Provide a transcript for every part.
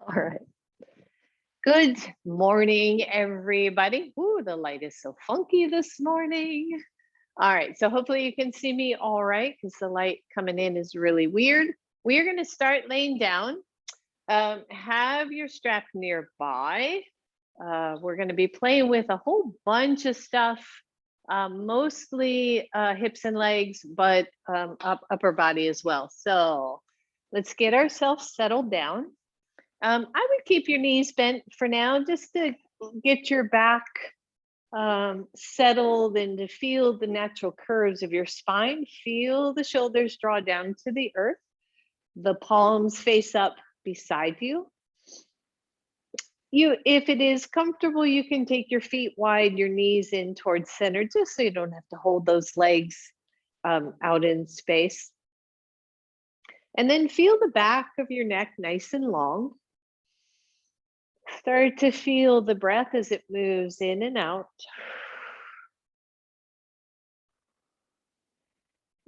All right. Good morning, everybody. Ooh, the light is so funky this morning. All right. So hopefully you can see me all right because the light coming in is really weird. We are going to start laying down. Have your strap nearby. We're going to be playing with a whole bunch of stuff, mostly hips and legs, but upper body as well. So let's get ourselves settled down. I would keep your knees bent for now, just to get your back settled and to feel the natural curves of your spine. Feel the shoulders draw down to the earth, the palms face up beside you. If it is comfortable, you can take your feet wide, your knees in towards center, just so you don't have to hold those legs out in space. And then feel the back of your neck nice and long. Start to feel the breath as it moves in and out.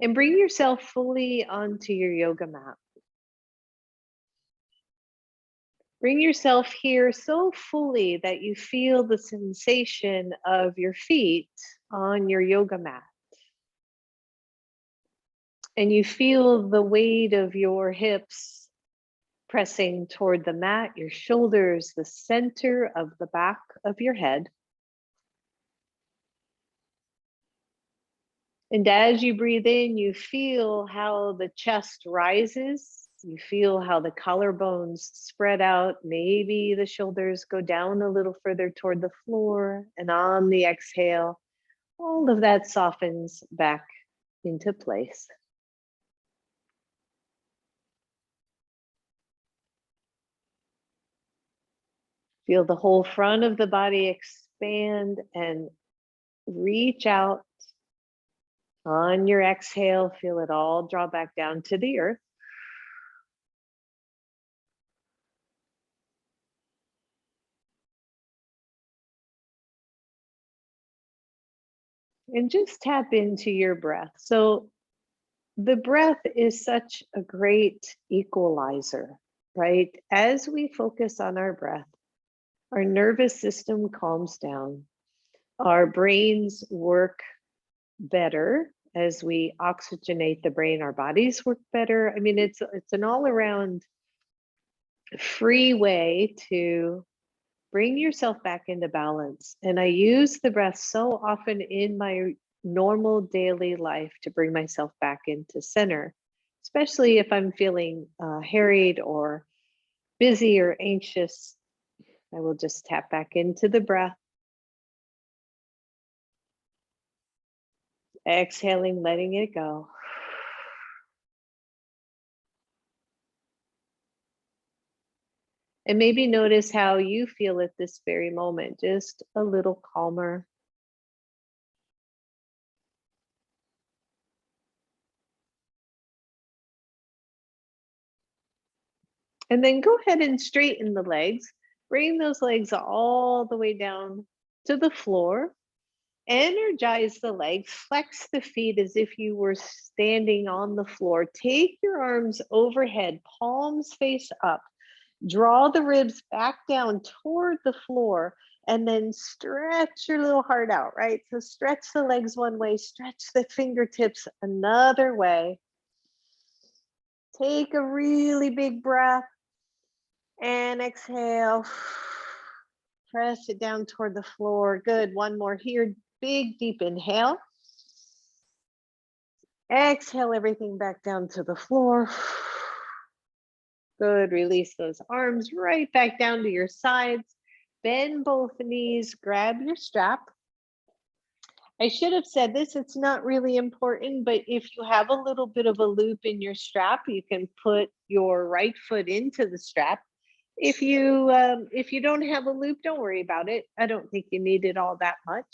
And bring yourself fully onto your yoga mat. Bring yourself here so fully that you feel the sensation of your feet on your yoga mat. And you feel the weight of your hips pressing toward the mat, your shoulders, the center of the back of your head. And as you breathe in, you feel how the chest rises. You feel how the collarbones spread out. Maybe the shoulders go down a little further toward the floor. And on the exhale, all of that softens back into place. Feel the whole front of the body expand and reach out. On your exhale, feel it all draw back down to the earth. And just tap into your breath. So the breath is such a great equalizer, right? As we focus on our breath, our nervous system calms down. Our brains work better as we oxygenate the brain. Our bodies work better. I mean, it's an all-around free way to bring yourself back into balance. And I use the breath so often in my normal daily life to bring myself back into center, especially if I'm feeling harried or busy or anxious. I will just tap back into the breath. Exhaling, letting it go. And maybe notice how you feel at this very moment, just a little calmer. And then go ahead and straighten the legs. Bring those legs all the way down to the floor. Energize the legs, flex the feet as if you were standing on the floor. Take your arms overhead, palms face up. Draw the ribs back down toward the floor and then stretch your little heart out, right? So stretch the legs one way, stretch the fingertips another way. Take a really big breath and exhale. Press it down toward the floor. Good. One more here. Big, deep inhale. Exhale everything back down to the floor. Good. Release those arms right back down to your sides. Bend both knees. Grab your strap. I should have said this, it's not really important, but if you have a little bit of a loop in your strap, you can put your right foot into the strap. If you don't have a loop, don't worry about it. I don't think you need it all that much.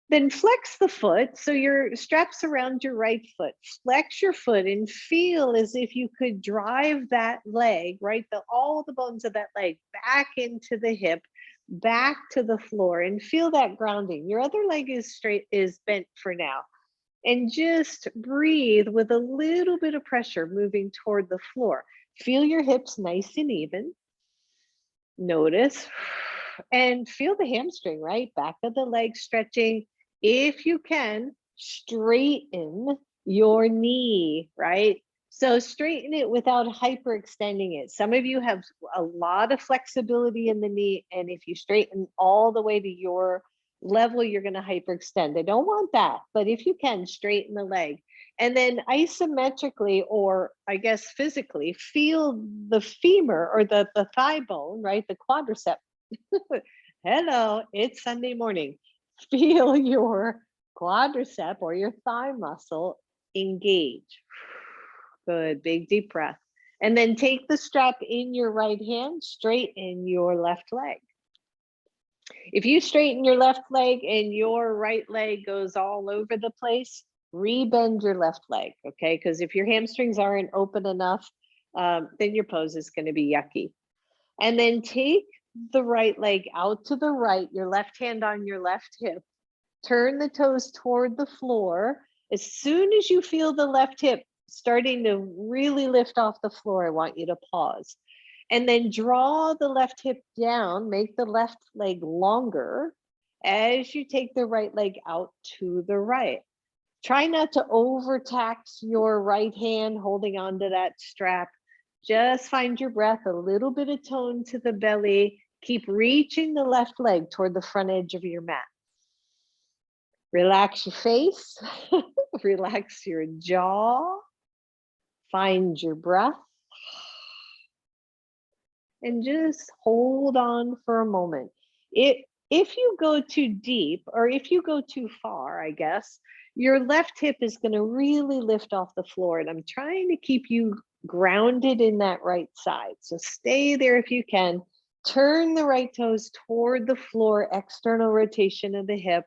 Then flex the foot, so your strap's around your right foot. Flex your foot and feel as if you could drive that leg, right? All the bones of that leg back into the hip, back to the floor, and feel that grounding. Your other leg is bent for now. And just breathe with a little bit of pressure moving toward the floor. Feel your hips nice and even. Notice and feel the hamstring, right? Back of the leg stretching. If you can, straighten your knee, right? So straighten it without hyperextending it. Some of you have a lot of flexibility in the knee, and if you straighten all the way to your level, you're going to hyperextend. I don't want that, but if you can, straighten the leg. And then isometrically, or I guess physically, feel the femur or the thigh bone, right? The quadricep. Hello, it's Sunday morning. Feel your quadricep or your thigh muscle engage. Good, big deep breath. And then take the strap in your right hand, straighten your left leg. If you straighten your left leg and your right leg goes all over the place, rebend your left leg, okay? Because if your hamstrings aren't open enough, then your pose is going to be yucky. And then take the right leg out to the right, your left hand on your left hip. Turn the toes toward the floor. As soon as you feel the left hip starting to really lift off the floor, I want you to pause. And then draw the left hip down, make the left leg longer as you take the right leg out to the right. Try not to overtax your right hand holding onto that strap. Just find your breath, a little bit of tone to the belly. Keep reaching the left leg toward the front edge of your mat. Relax your face, relax your jaw, find your breath, and just hold on for a moment. If you go too deep, or if you go too far, I guess, your left hip is going to really lift off the floor. And I'm trying to keep you grounded in that right side. So stay there if you can. Turn the right toes toward the floor, external rotation of the hip.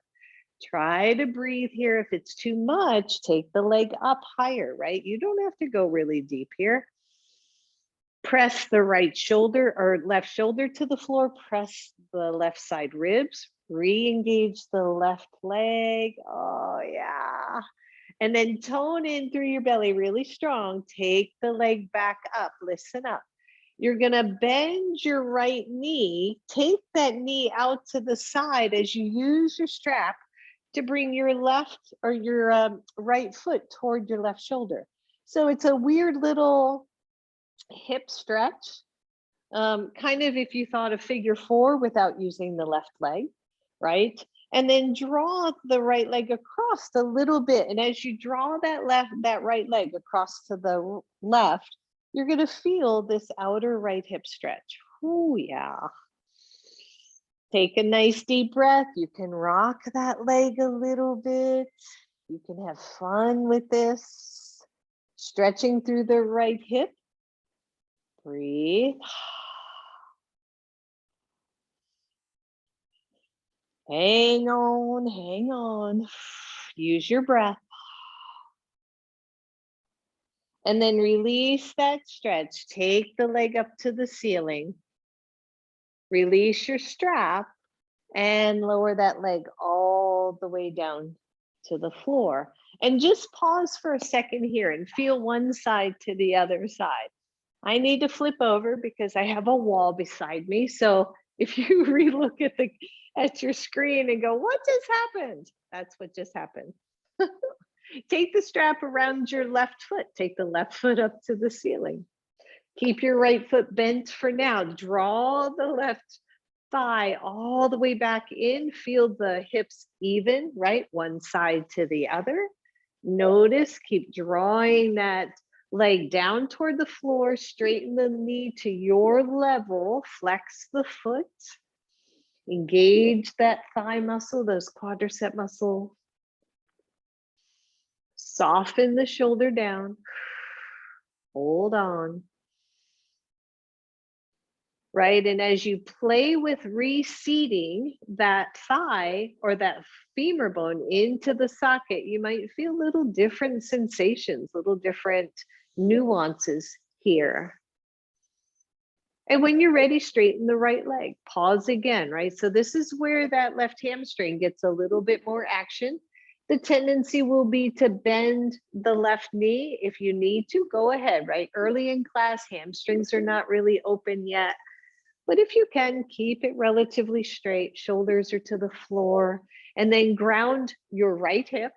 Try to breathe here. If it's too much, take the leg up higher, right? You don't have to go really deep here. Press the right shoulder or left shoulder to the floor. Press the left side ribs. Re-engage the left leg. Oh, yeah. And then tone in through your belly really strong. Take the leg back up. Listen up. You're going to bend your right knee. Take that knee out to the side as you use your strap to bring your left or your right foot toward your left shoulder. So it's a weird little hip stretch, kind of if you thought of figure four without using the left leg, right? And then draw the right leg across a little bit. And as you draw that right leg across to the left, you're going to feel this outer right hip stretch. Oh, yeah. Take a nice deep breath. You can rock that leg a little bit. You can have fun with this. Stretching through the right hip. Breathe. Hang on, hang on. Use your breath. And then release that stretch. Take the leg up to the ceiling. Release your strap and lower that leg all the way down to the floor. And just pause for a second here and feel one side to the other side. I need to flip over because I have a wall beside me. So if you relook at your screen and go, what just happened? That's what just happened. Take the strap around your left foot. Take the left foot up to the ceiling. Keep your right foot bent for now. Draw the left thigh all the way back in. Feel the hips even, right? One side to the other. Notice, keep drawing that leg down toward the floor. Straighten the knee to your level. Flex the foot. Engage that thigh muscle, those quadricep muscle. Soften the shoulder down. Hold on. Right, and as you play with reseating that thigh or that femur bone into the socket, you might feel little different sensations, little different nuances here. And when you're ready, straighten the right leg. Pause again, right? So this is where that left hamstring gets a little bit more action. The tendency will be to bend the left knee. If you need to, go ahead, right? Early in class, hamstrings are not really open yet. But if you can, keep it relatively straight. Shoulders are to the floor. And then ground your right hip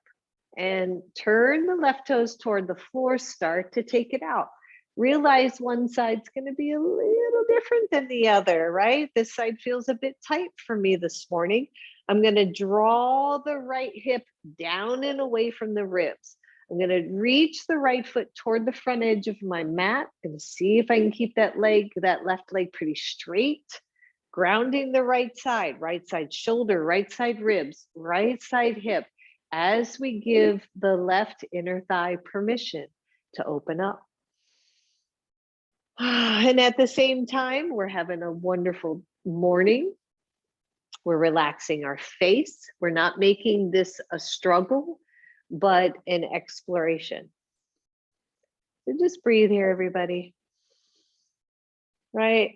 and turn the left toes toward the floor. Start to take it out. Realize one side's going to be a little different than the other, right? This side feels a bit tight for me this morning. I'm going to draw the right hip down and away from the ribs. I'm going to reach the right foot toward the front edge of my mat. I'm going to see if I can keep that left leg pretty straight. Grounding the right side shoulder, right side ribs, right side hip, as we give the left inner thigh permission to open up. And at the same time, we're having a wonderful morning. We're relaxing our face. We're not making this a struggle, but an exploration. So just breathe here, everybody. Right?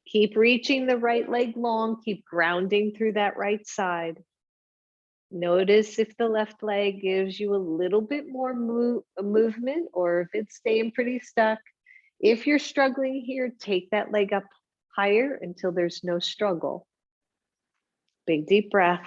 Keep reaching the right leg long. Keep grounding through that right side. Notice if the left leg gives you a little bit more movement or if it's staying pretty stuck. If you're struggling here, take that leg up higher until there's no struggle. Big deep breath.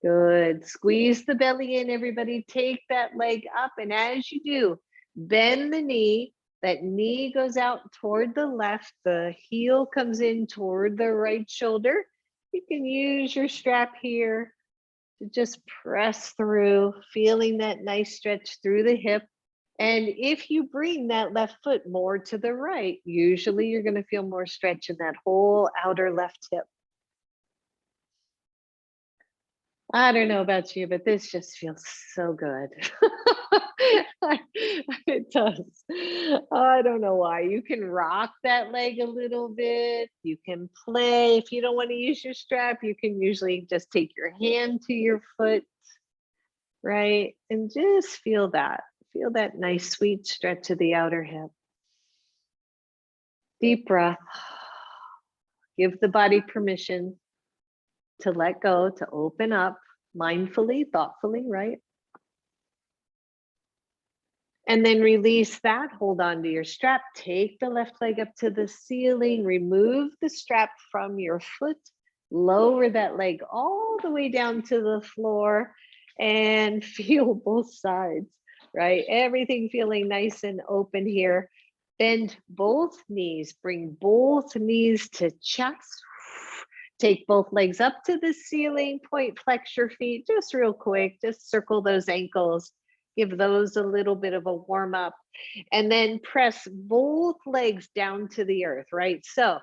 Good. Squeeze the belly in, everybody. Take that leg up. And as you do, bend the knee. That knee goes out toward the left. The heel comes in toward the right shoulder. You can use your strap here to just press through, feeling that nice stretch through the hip. And if you bring that left foot more to the right, usually you're going to feel more stretch in that whole outer left hip. I don't know about you, but this just feels so good. It does. I don't know why. You can rock that leg a little bit. You can play. If you don't want to use your strap, you can usually just take your hand to your foot, right? And just feel that. Feel that nice, sweet stretch of the outer hip. Deep breath. Give the body permission to let go, to open up mindfully, thoughtfully, right? And then release that, hold on to your strap, take the left leg up to the ceiling, remove the strap from your foot, lower that leg all the way down to the floor and feel both sides, right? Everything feeling nice and open here. Bend both knees, bring both knees to chest. Take both legs up to the ceiling, point, flex your feet, just real quick, just circle those ankles, give those a little bit of a warm up, and then press both legs down to the earth, right? So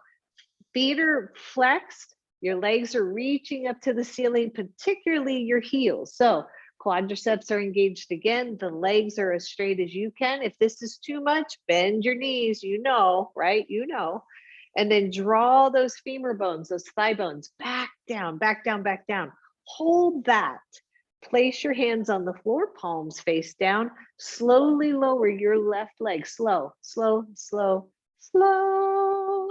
feet are flexed, your legs are reaching up to the ceiling, particularly your heels. So quadriceps are engaged again, the legs are as straight as you can. If this is too much, bend your knees, you know, right? You know. And then draw those femur bones, those thigh bones, back down, back down, back down. Hold that. Place your hands on the floor, palms face down. Slowly lower your left leg. Slow, slow, slow, slow.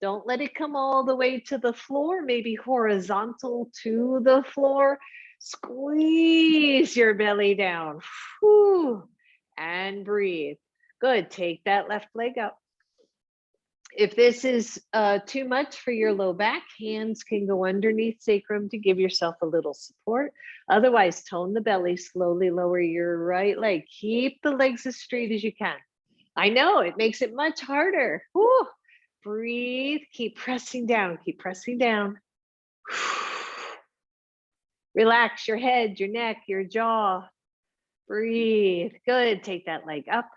Don't let it come all the way to the floor, maybe horizontal to the floor. Squeeze your belly down. Whew. And breathe. Good. Take that left leg up. If this is too much for your low back, hands can go underneath sacrum to give yourself a little support. Otherwise, tone the belly, slowly lower your right leg. Keep the legs as straight as you can. I know it makes it much harder. Whew. Breathe, keep pressing down, keep pressing down. Relax your head, your neck, your jaw. Breathe, good, take that leg up.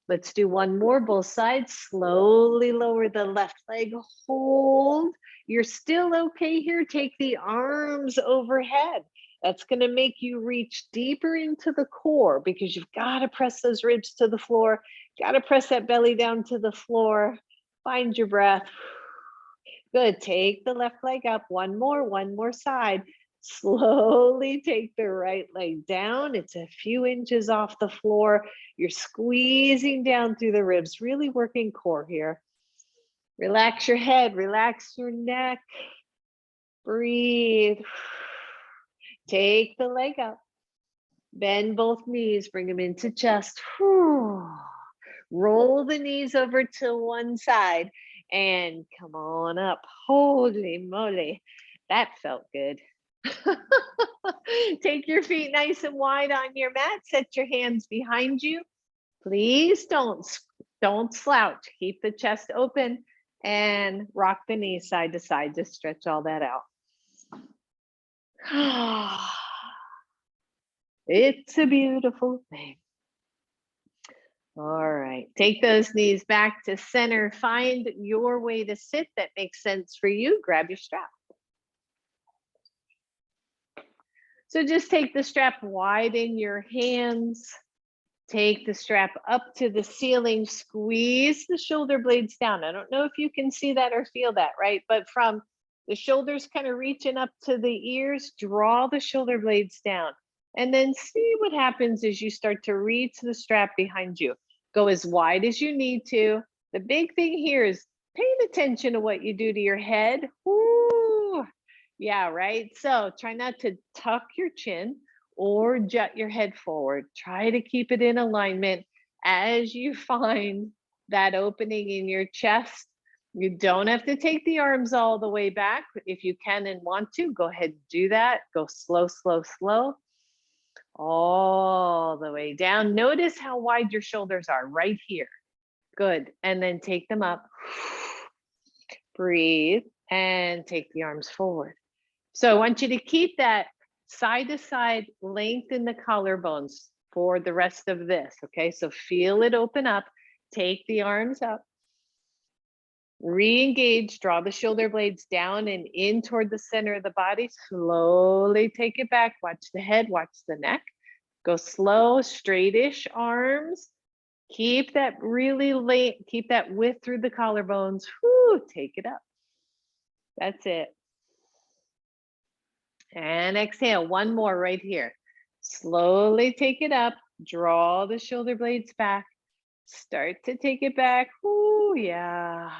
Let's do one more, both sides. Slowly lower the left leg, hold. You're still okay here. Take the arms overhead. That's going to make you reach deeper into the core because you've got to press those ribs to the floor. Got to press that belly down to the floor. Find your breath. Good. Take the left leg up. One more side. Slowly take the right leg down. It's a few inches off the floor. You're squeezing down through the ribs, really working core here. Relax your head, relax your neck. Breathe. Take the leg up. Bend both knees, bring them into chest. Whew. Roll the knees over to one side and come on up. Holy moly, that felt good. Take your feet nice and wide on your mat. Set your hands behind you. Please don't slouch. Keep the chest open and rock the knees side to side. Just stretch all that out. It's a beautiful thing. All right, take those knees back to center. Find your way to sit that makes sense for you. Grab your strap. So just take the strap wide in your hands. Take the strap up to the ceiling. Squeeze the shoulder blades down. I don't know if you can see that or feel that, right? But from the shoulders kind of reaching up to the ears, draw the shoulder blades down. And then see what happens as you start to reach the strap behind you. Go as wide as you need to. The big thing here is paying attention to what you do to your head. Woo! Yeah, right? So try not to tuck your chin or jut your head forward. Try to keep it in alignment as you find that opening in your chest. You don't have to take the arms all the way back. If you can and want to, go ahead and do that. Go slow, slow, slow. All the way down. Notice how wide your shoulders are right here. Good. And then take them up. Breathe and take the arms forward. So I want you to keep that side to side length in the collarbones for the rest of this. Okay. So feel it open up. Take the arms up. Re-engage, draw the shoulder blades down and in toward the center of the body. Slowly take it back. Watch the head, watch the neck. Go slow, straightish arms. Keep that really late, keep that width through the collarbones. Whoo, take it up. That's it. And exhale, one more right here. Slowly take it up. Draw the shoulder blades back. Start to take it back. Whoo, yeah.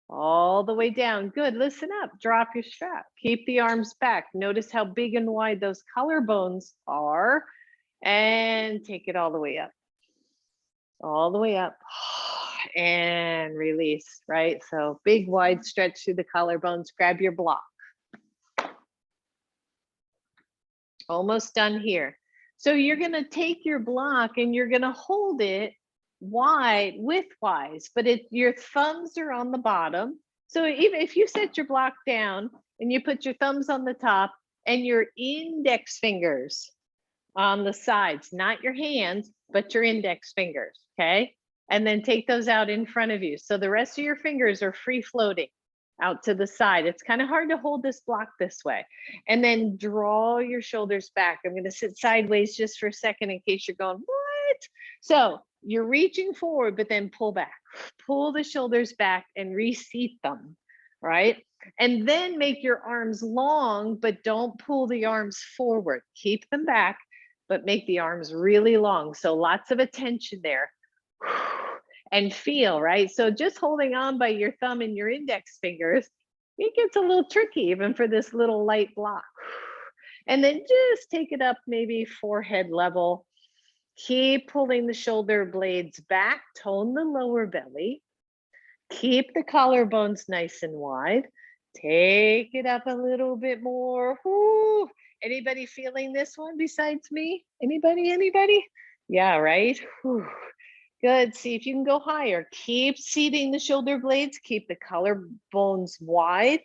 All the way down. Good. Listen up. Drop your strap. Keep the arms back. Notice how big and wide those collarbones are. And take it all the way up. All the way up. And release, right? So big, wide stretch through the collarbones. Grab your block. Almost done here. So you're going to take your block and you're going to hold it wide, widthwise, but your thumbs are on the bottom. So even if you set your block down and you put your thumbs on the top and your index fingers on the sides, not your hands, but your index fingers, okay? And then take those out in front of you. So the rest of your fingers are free floating out to the side. It's kind of hard to hold this block this way. And then draw your shoulders back. I'm going to sit sideways just for a second in case you're going, what? So you're reaching forward, but then pull back. Pull the shoulders back and reseat them, right? And then make your arms long, but don't pull the arms forward. Keep them back, but make the arms really long. So lots of attention there. And feel, right? So just holding on by your thumb and your index fingers, it gets a little tricky even for this little light block. And then just take it up maybe forehead level. Keep pulling the shoulder blades back, tone the lower belly. Keep the collarbones nice and wide. Take it up a little bit more. Whoo. Anybody feeling this one besides me? Anybody? Yeah, right? Whew. Good. See if you can go higher. Keep seating the shoulder blades. Keep the collarbones wide.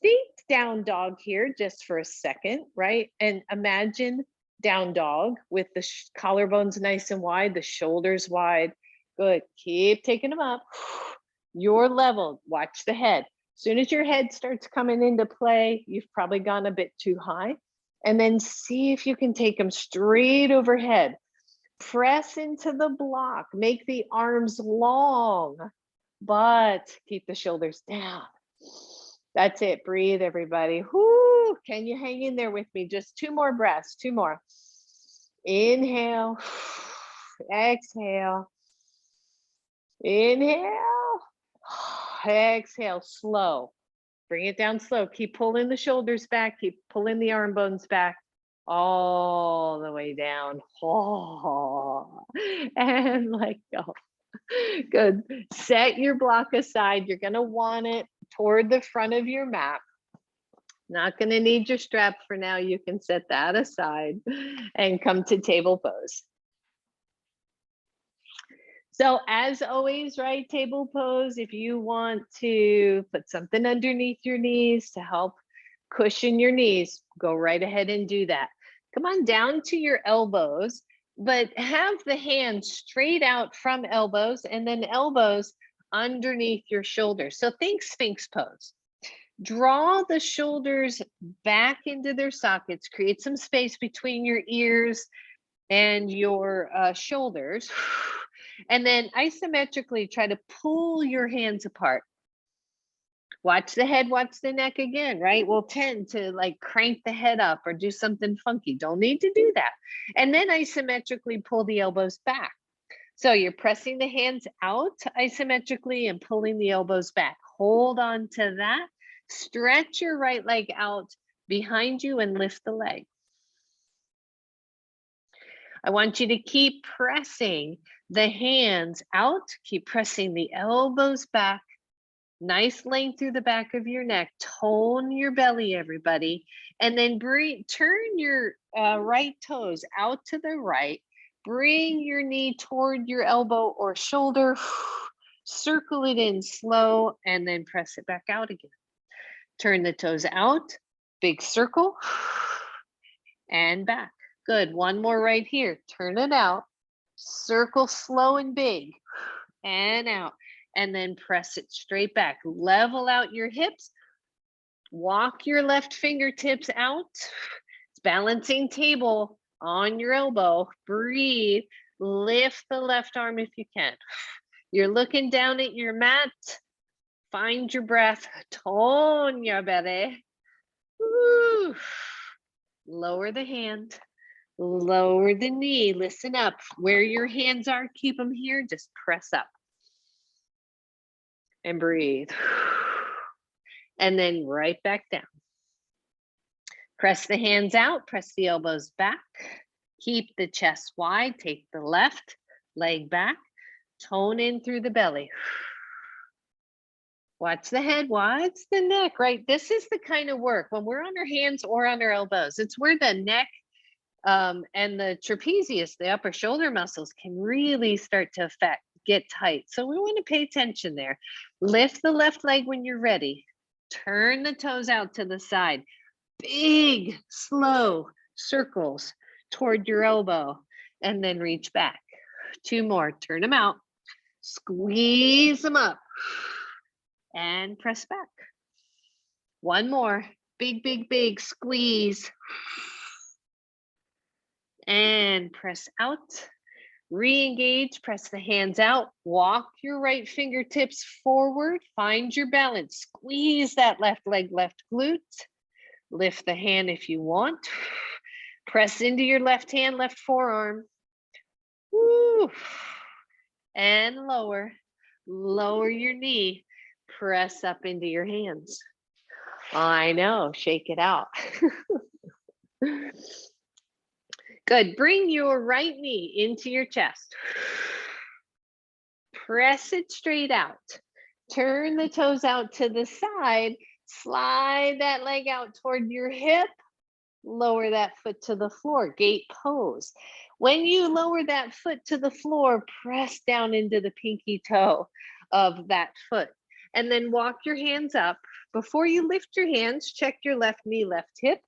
Think down dog here just for a second, right? And imagine down dog with the collarbones nice and wide, the shoulders wide. Good. Keep taking them up. Your level. Watch the head. As soon as your head starts coming into play, you've probably gone a bit too high. And then see if you can take them straight overhead. Press into the block, make the arms long, but keep the shoulders down. That's it. Breathe, everybody. Whoo. Can you hang in there with me? Just 2 more breaths, 2 more. Inhale, exhale, inhale, exhale, slow. Bring it down slow. Keep pulling the shoulders back, keep pulling the arm bones back. all the way down. Oh, and let go. Good. Set your block aside. You're going to want it toward the front of your mat. Not going to need your strap for now. You can set that aside and come to table pose. So as always, right, table pose, if you want to put something underneath your knees to help cushion your knees, go right ahead and do that. Come on down to your elbows, but have the hands straight out from elbows and then elbows underneath your shoulders. So think Sphinx pose. Draw the shoulders back into their sockets, create some space between your ears and your shoulders. And then isometrically try to pull your hands apart. Watch the head, watch the neck again, right? We'll tend to like crank the head up or do something funky. Don't need to do that. And then isometrically pull the elbows back. So you're pressing the hands out isometrically and pulling the elbows back. Hold on to that. Stretch your right leg out behind you and lift the leg. I want you to keep pressing the hands out, keep pressing the elbows back. Nice length through the back of your neck. Tone your belly, everybody. And then turn your right toes out to the right. Bring your knee toward your elbow or shoulder. Circle it in slow and then press it back out again. Turn the toes out, big circle, and back. Good. One more right here. Turn it out. Circle slow and big, and out. And then press it straight back. Level out your hips. Walk your left fingertips out. It's balancing table on your elbow. Breathe. Lift the left arm if you can. You're looking down at your mat. Find your breath. Tone your belly. Woo. Lower the hand. Lower the knee. Listen up. Where your hands are, keep them here. Just press up. And breathe. And then right back down. Press the hands out. Press the elbows back. Keep the chest wide. Take the left leg back. Tone in through the belly. Watch the head, watch the neck, right? This is the kind of work when we're on our hands or on our elbows. It's where the neck and the trapezius, the upper shoulder muscles, can really start to get tight. So we want to pay attention there. Lift the left leg when you're ready. Turn the toes out to the side. Big, slow circles toward your elbow and then reach back. Two more. Turn them out. Squeeze them up. And press back. One more. Big, big, big squeeze. And press out. Re-engage. Press the hands out. Walk your right fingertips forward. Find your balance. Squeeze that left leg, left glute. Lift the hand if you want. Press into your left hand, left forearm. Woo. And lower. Lower your knee. Press up into your hands. I know, shake it out. Good. Bring your right knee into your chest. Press it straight out. Turn the toes out to the side. Slide that leg out toward your hip. Lower that foot to the floor. Gate pose. When you lower that foot to the floor, press down into the pinky toe of that foot. And then walk your hands up. Before you lift your hands, check your left knee, left hip,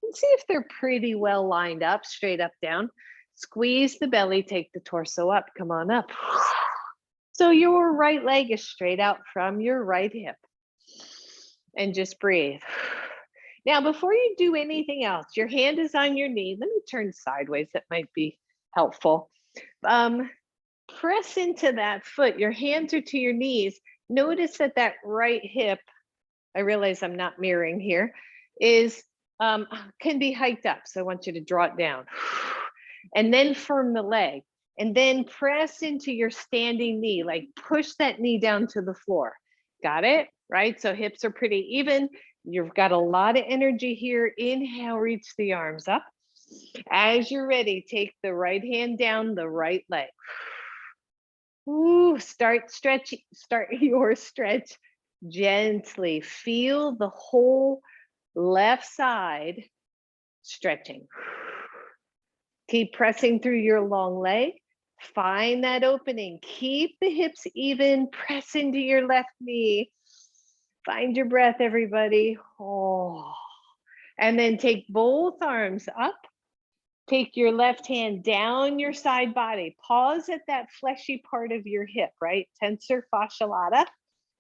and see if they're pretty well lined up, straight up, down. Squeeze the belly, take the torso up, come on up. So your right leg is straight out from your right hip. And just breathe. Now, before you do anything else, your hand is on your knee. Let me turn sideways, that might be helpful. Press into that foot. Your hands are to your knees. Notice that that right hip, I realize I'm not mirroring here, is can be hiked up. So I want you to draw it down. And then firm the leg. And then press into your standing knee, like push that knee down to the floor. Got it? Right? So hips are pretty even. You've got a lot of energy here. Inhale, reach the arms up. As you're ready, take the right hand down the right leg. Ooh, start your stretch gently. Feel the whole left side stretching. Keep pressing through your long leg. Find that opening. Keep the hips even. Press into your left knee. Find your breath, everybody. Oh. And then take both arms up. Take your left hand down your side body. Pause at that fleshy part of your hip, right? Tensor fascia lata,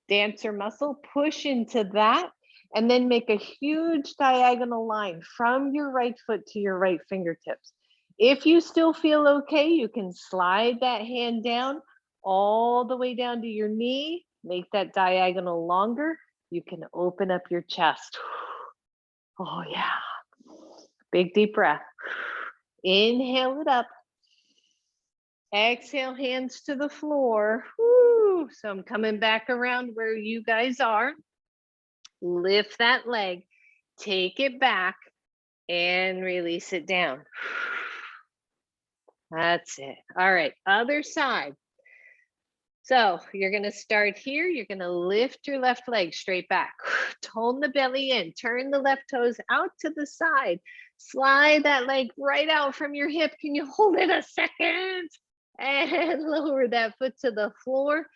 dancer muscle. Push into that. And then make a huge diagonal line from your right foot to your right fingertips. If you still feel okay, you can slide that hand down all the way down to your knee. Make that diagonal longer. You can open up your chest. Oh, yeah. Big deep breath. Inhale it up. Exhale, hands to the floor. Woo. So I'm coming back around where you guys are. Lift that leg, take it back, and release it down. That's it. All right, other side. So you're going to start here. You're going to lift your left leg straight back. Tone the belly in. Turn the left toes out to the side. Slide that leg right out from your hip. Can you hold it a second? And lower that foot to the floor.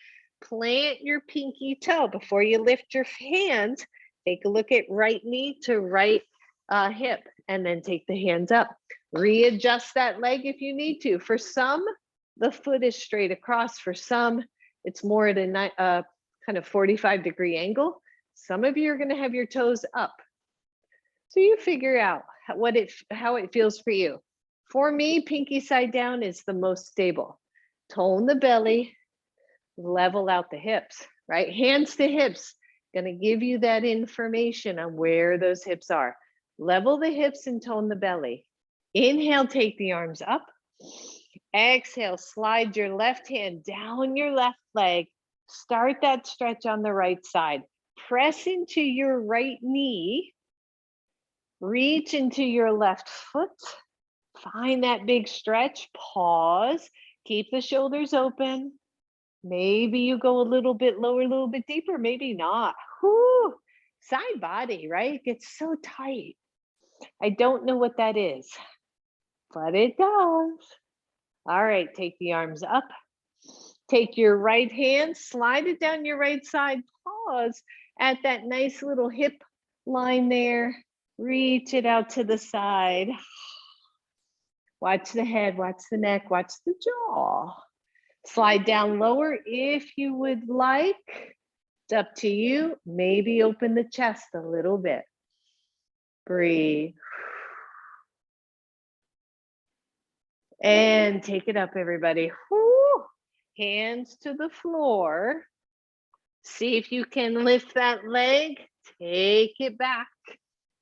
Plant your pinky toe before you lift your hands. Take a look at right knee to right hip, and then take the hands up. Readjust that leg if you need to. For some, the foot is straight across. For some, it's more at a kind of 45-degree angle. Some of you are going to have your toes up. So you figure out how it feels for you. For me, pinky side down is the most stable. Tone the belly, level out the hips, right? Hands to hips, going to give you that information on where those hips are. Level the hips and tone the belly. Inhale, take the arms up. Exhale, slide your left hand down your left leg. Start that stretch on the right side. Press into your right knee. Reach into your left foot. Find that big stretch. Pause. Keep the shoulders open. Maybe you go a little bit lower, a little bit deeper. Maybe not. Whoo. Side body, right? Gets so tight. I don't know what that is, but it does. All right, take the arms up. Take your right hand, slide it down your right side. Pause at that nice little hip line there. Reach it out to the side. Watch the head, watch the neck, watch the jaw. Slide down lower if you would like. It's up to you. Maybe open the chest a little bit. Breathe. And take it up, everybody. Woo. Hands to the floor. See if you can lift that leg. Take it back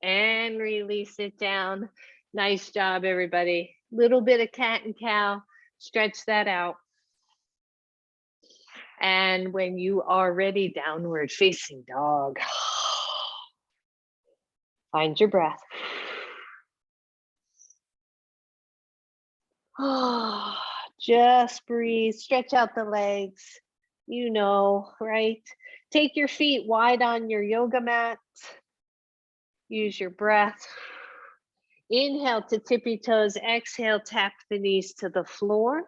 and release it down. Nice job, everybody. Little bit of cat and cow. Stretch that out. And when you are ready, downward facing dog. Find your breath. Just breathe, stretch out the legs, you know, right? Take your feet wide on your yoga mat. Use your breath. Inhale to tippy toes, exhale, tap the knees to the floor.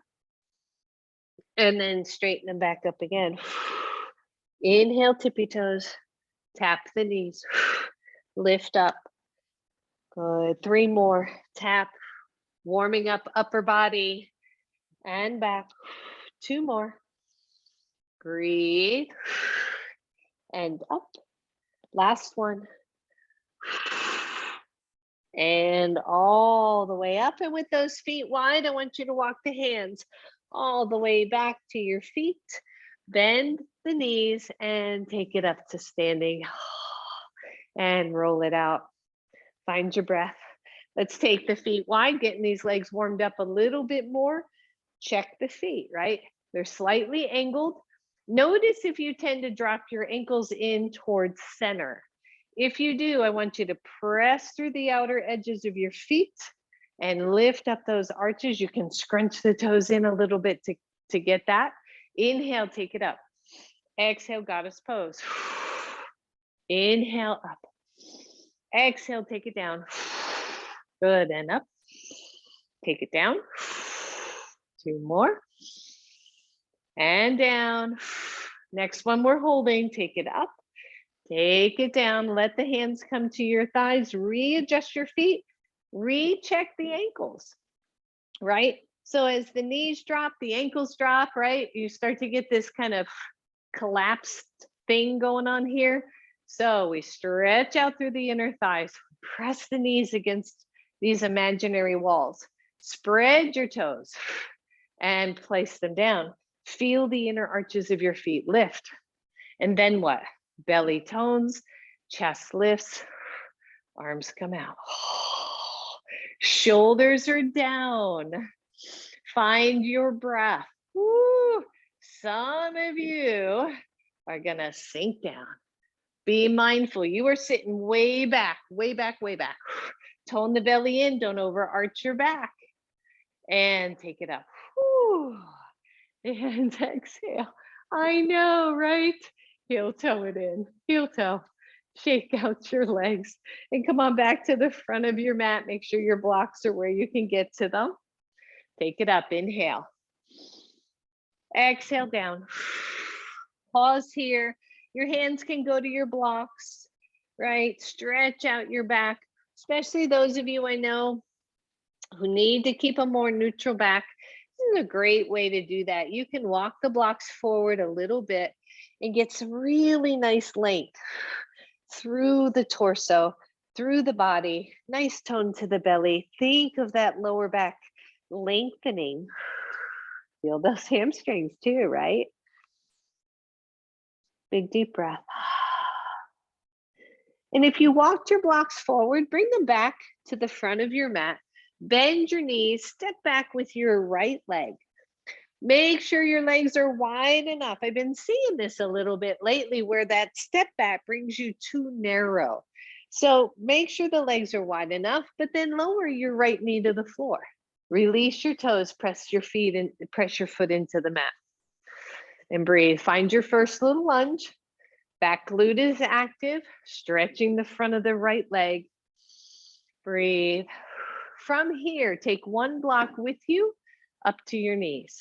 And then straighten them back up again. Inhale, tippy toes, tap the knees, lift up. Good, 3 more, tap, warming up upper body and back. 2 more. Breathe and up. Last one. And all the way up. And with those feet wide, I want you to walk the hands all the way back to your feet. Bend the knees and take it up to standing. And roll it out. Find your breath. Let's take the feet wide, getting these legs warmed up a little bit more. Check the feet, right? They're slightly angled. Notice if you tend to drop your ankles in towards center. If you do, I want you to press through the outer edges of your feet and lift up those arches. You can scrunch the toes in a little bit to get that. Inhale, take it up. Exhale, goddess pose. Inhale, up. Exhale, take it down. Good, and up. Take it down. 2 more. And down. Next one we're holding, take it up. Take it down, let the hands come to your thighs, readjust your feet, recheck the ankles, right? So as the knees drop, the ankles drop, right? You start to get this kind of collapsed thing going on here. So we stretch out through the inner thighs, press the knees against these imaginary walls, spread your toes and place them down. Feel the inner arches of your feet lift. And then what? Belly tones, chest lifts, arms come out. Shoulders are down. Find your breath. Woo. Some of you are gonna sink down. Be mindful. You are sitting way back, way back, way back. Tone the belly in, don't overarch your back. And take it up. Woo. And exhale. I know, right? Heel toe it in, heel toe. Shake out your legs and come on back to the front of your mat. Make sure your blocks are where you can get to them. Take it up, inhale. Exhale down. Pause here. Your hands can go to your blocks, right? Stretch out your back, especially those of you I know who need to keep a more neutral back. This is a great way to do that. You can walk the blocks forward a little bit and get some really nice length through the torso, through the body, nice tone to the belly. Think of that lower back lengthening. Feel those hamstrings too, right? Big deep breath. And if you walked your blocks forward, bring them back to the front of your mat. Bend your knees, step back with your right leg. Make sure your legs are wide enough. I've been seeing this a little bit lately where that step back brings you too narrow. So make sure the legs are wide enough, but then lower your right knee to the floor. Release your toes, press your feet and press your foot into the mat. And breathe. Find your first little lunge. Back glute is active, stretching the front of the right leg. Breathe. From here, take one block with you up to your knees.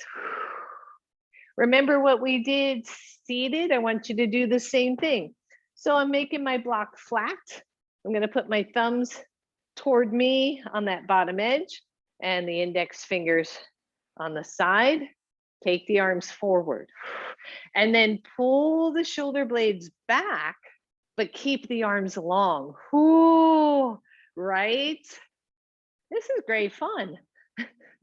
Remember what we did seated? I want you to do the same thing. So I'm making my block flat. I'm going to put my thumbs toward me on that bottom edge and the index fingers on the side. Take the arms forward and then pull the shoulder blades back, but keep the arms long. Ooh, right? This is great fun.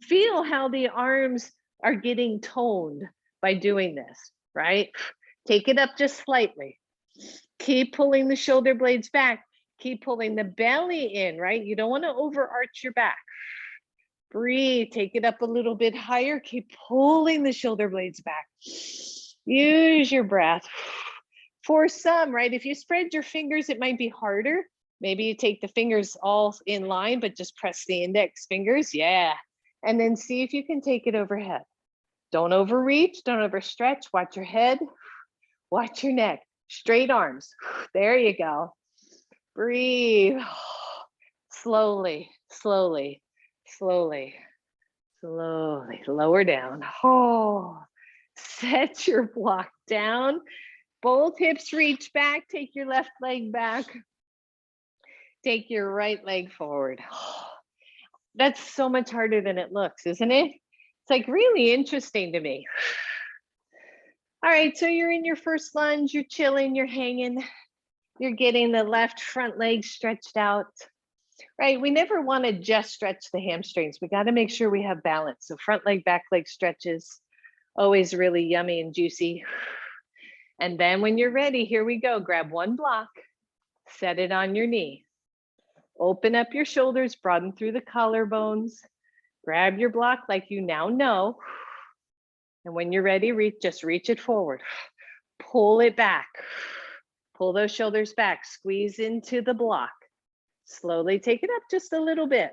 Feel how the arms are getting toned by doing this, right? Take it up just slightly. Keep pulling the shoulder blades back. Keep pulling the belly in, right? You don't want to overarch your back. Breathe, take it up a little bit higher. Keep pulling the shoulder blades back. Use your breath. For some, right, if you spread your fingers, it might be harder. Maybe you take the fingers all in line, but just press the index fingers. Yeah. And then see if you can take it overhead. Don't overreach, don't overstretch. Watch your head, watch your neck. Straight arms. There you go. Breathe. Slowly, slowly, slowly, slowly. Lower down. Oh, set your block down. Both hips reach back. Take your left leg back. Take your right leg forward. That's so much harder than it looks, isn't it? It's like really interesting to me. All right, so you're in your first lunge, you're chilling, you're hanging, you're getting the left front leg stretched out, right? We never want to just stretch the hamstrings. We got to make sure we have balance. So front leg, back leg stretches, always really yummy and juicy. And then when you're ready, here we go. Grab one block, set it on your knee. Open up your shoulders, broaden through the collarbones. Grab your block like you now know. And when you're ready, just reach it forward. Pull it back. Pull those shoulders back. Squeeze into the block. Slowly take it up just a little bit.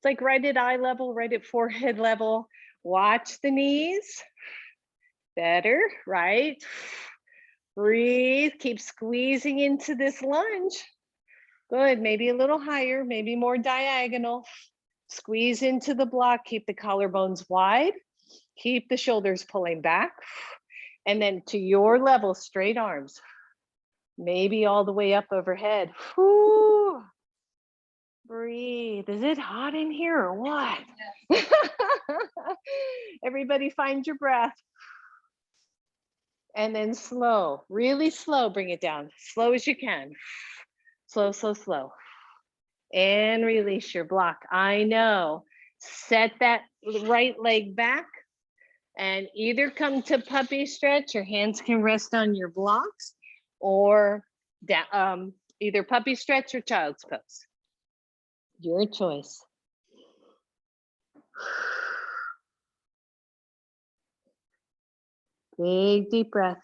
It's like right at eye level, right at forehead level. Watch the knees. Better, right? Breathe, keep squeezing into this lunge. Good, maybe a little higher, maybe more diagonal. Squeeze into the block, keep the collarbones wide, keep the shoulders pulling back, and then to your level, straight arms, maybe all the way up overhead. Whew. Breathe. Is it hot in here or what? Everybody find your breath. And then slow, really slow, bring it down. Slow as you can. Slow, slow, slow. And release your block. I know. Set that right leg back and either come to puppy stretch, your hands can rest on your blocks, or either puppy stretch or child's pose. Your choice. Big deep breath.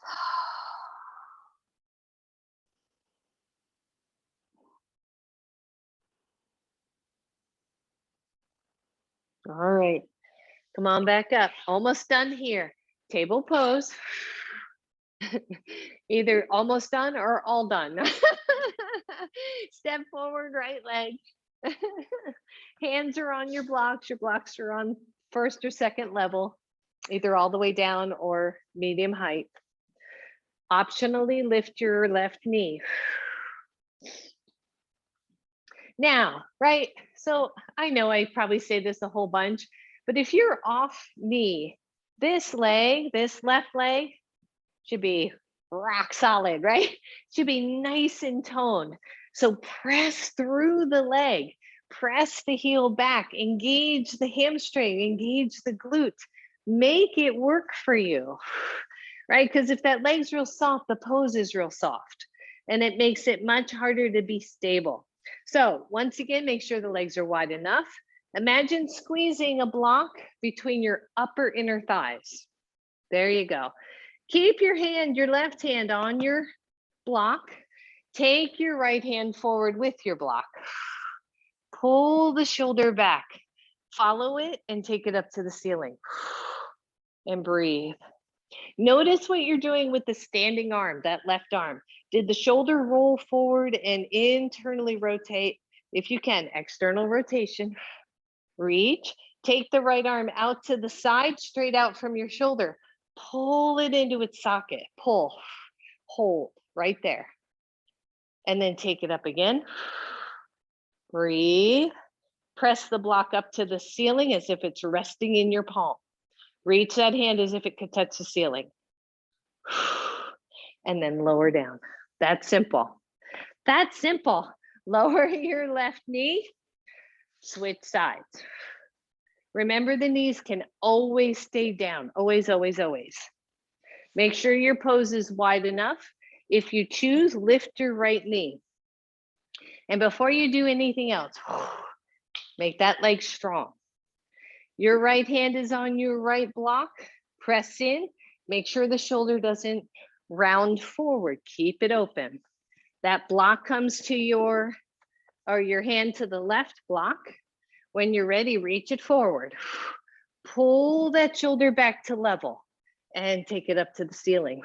All right, come on back up. Almost done here. Table pose. Either almost done or all done. Step forward, right leg. Hands are on your blocks are on first or second level, either all the way down or medium height. Optionally lift your left knee. Now, right, so I know I probably say this a whole bunch, but if you're off knee, this leg, this left leg should be rock solid, right? Should be nice and toned. So press through the leg, press the heel back, engage the hamstring, engage the glute, make it work for you, right? Because if that leg's real soft, the pose is real soft and it makes it much harder to be stable. So once again, make sure the legs are wide enough. Imagine squeezing a block between your upper inner thighs. There you go. Keep your hand, your left hand on your block. Take your right hand forward with your block. Pull the shoulder back. Follow it and take it up to the ceiling. And breathe. Notice what you're doing with the standing arm, that left arm. Did the shoulder roll forward and internally rotate? If you can, external rotation. Reach. Take the right arm out to the side, straight out from your shoulder. Pull it into its socket. Pull. Hold right there. And then take it up again. Breathe. Press the block up to the ceiling as if it's resting in your palm. Reach that hand as if it could touch the ceiling. And then lower down. That's simple. That's simple. Lower your left knee. Switch sides. Remember, the knees can always stay down. Always, always, always. Make sure your pose is wide enough. If you choose, lift your right knee. And before you do anything else, make that leg strong. Your right hand is on your right block. Press in. Make sure the shoulder doesn't round forward. Keep it open. That block comes to your hand to the left block. When you're ready, reach it forward. Pull that shoulder back to level and take it up to the ceiling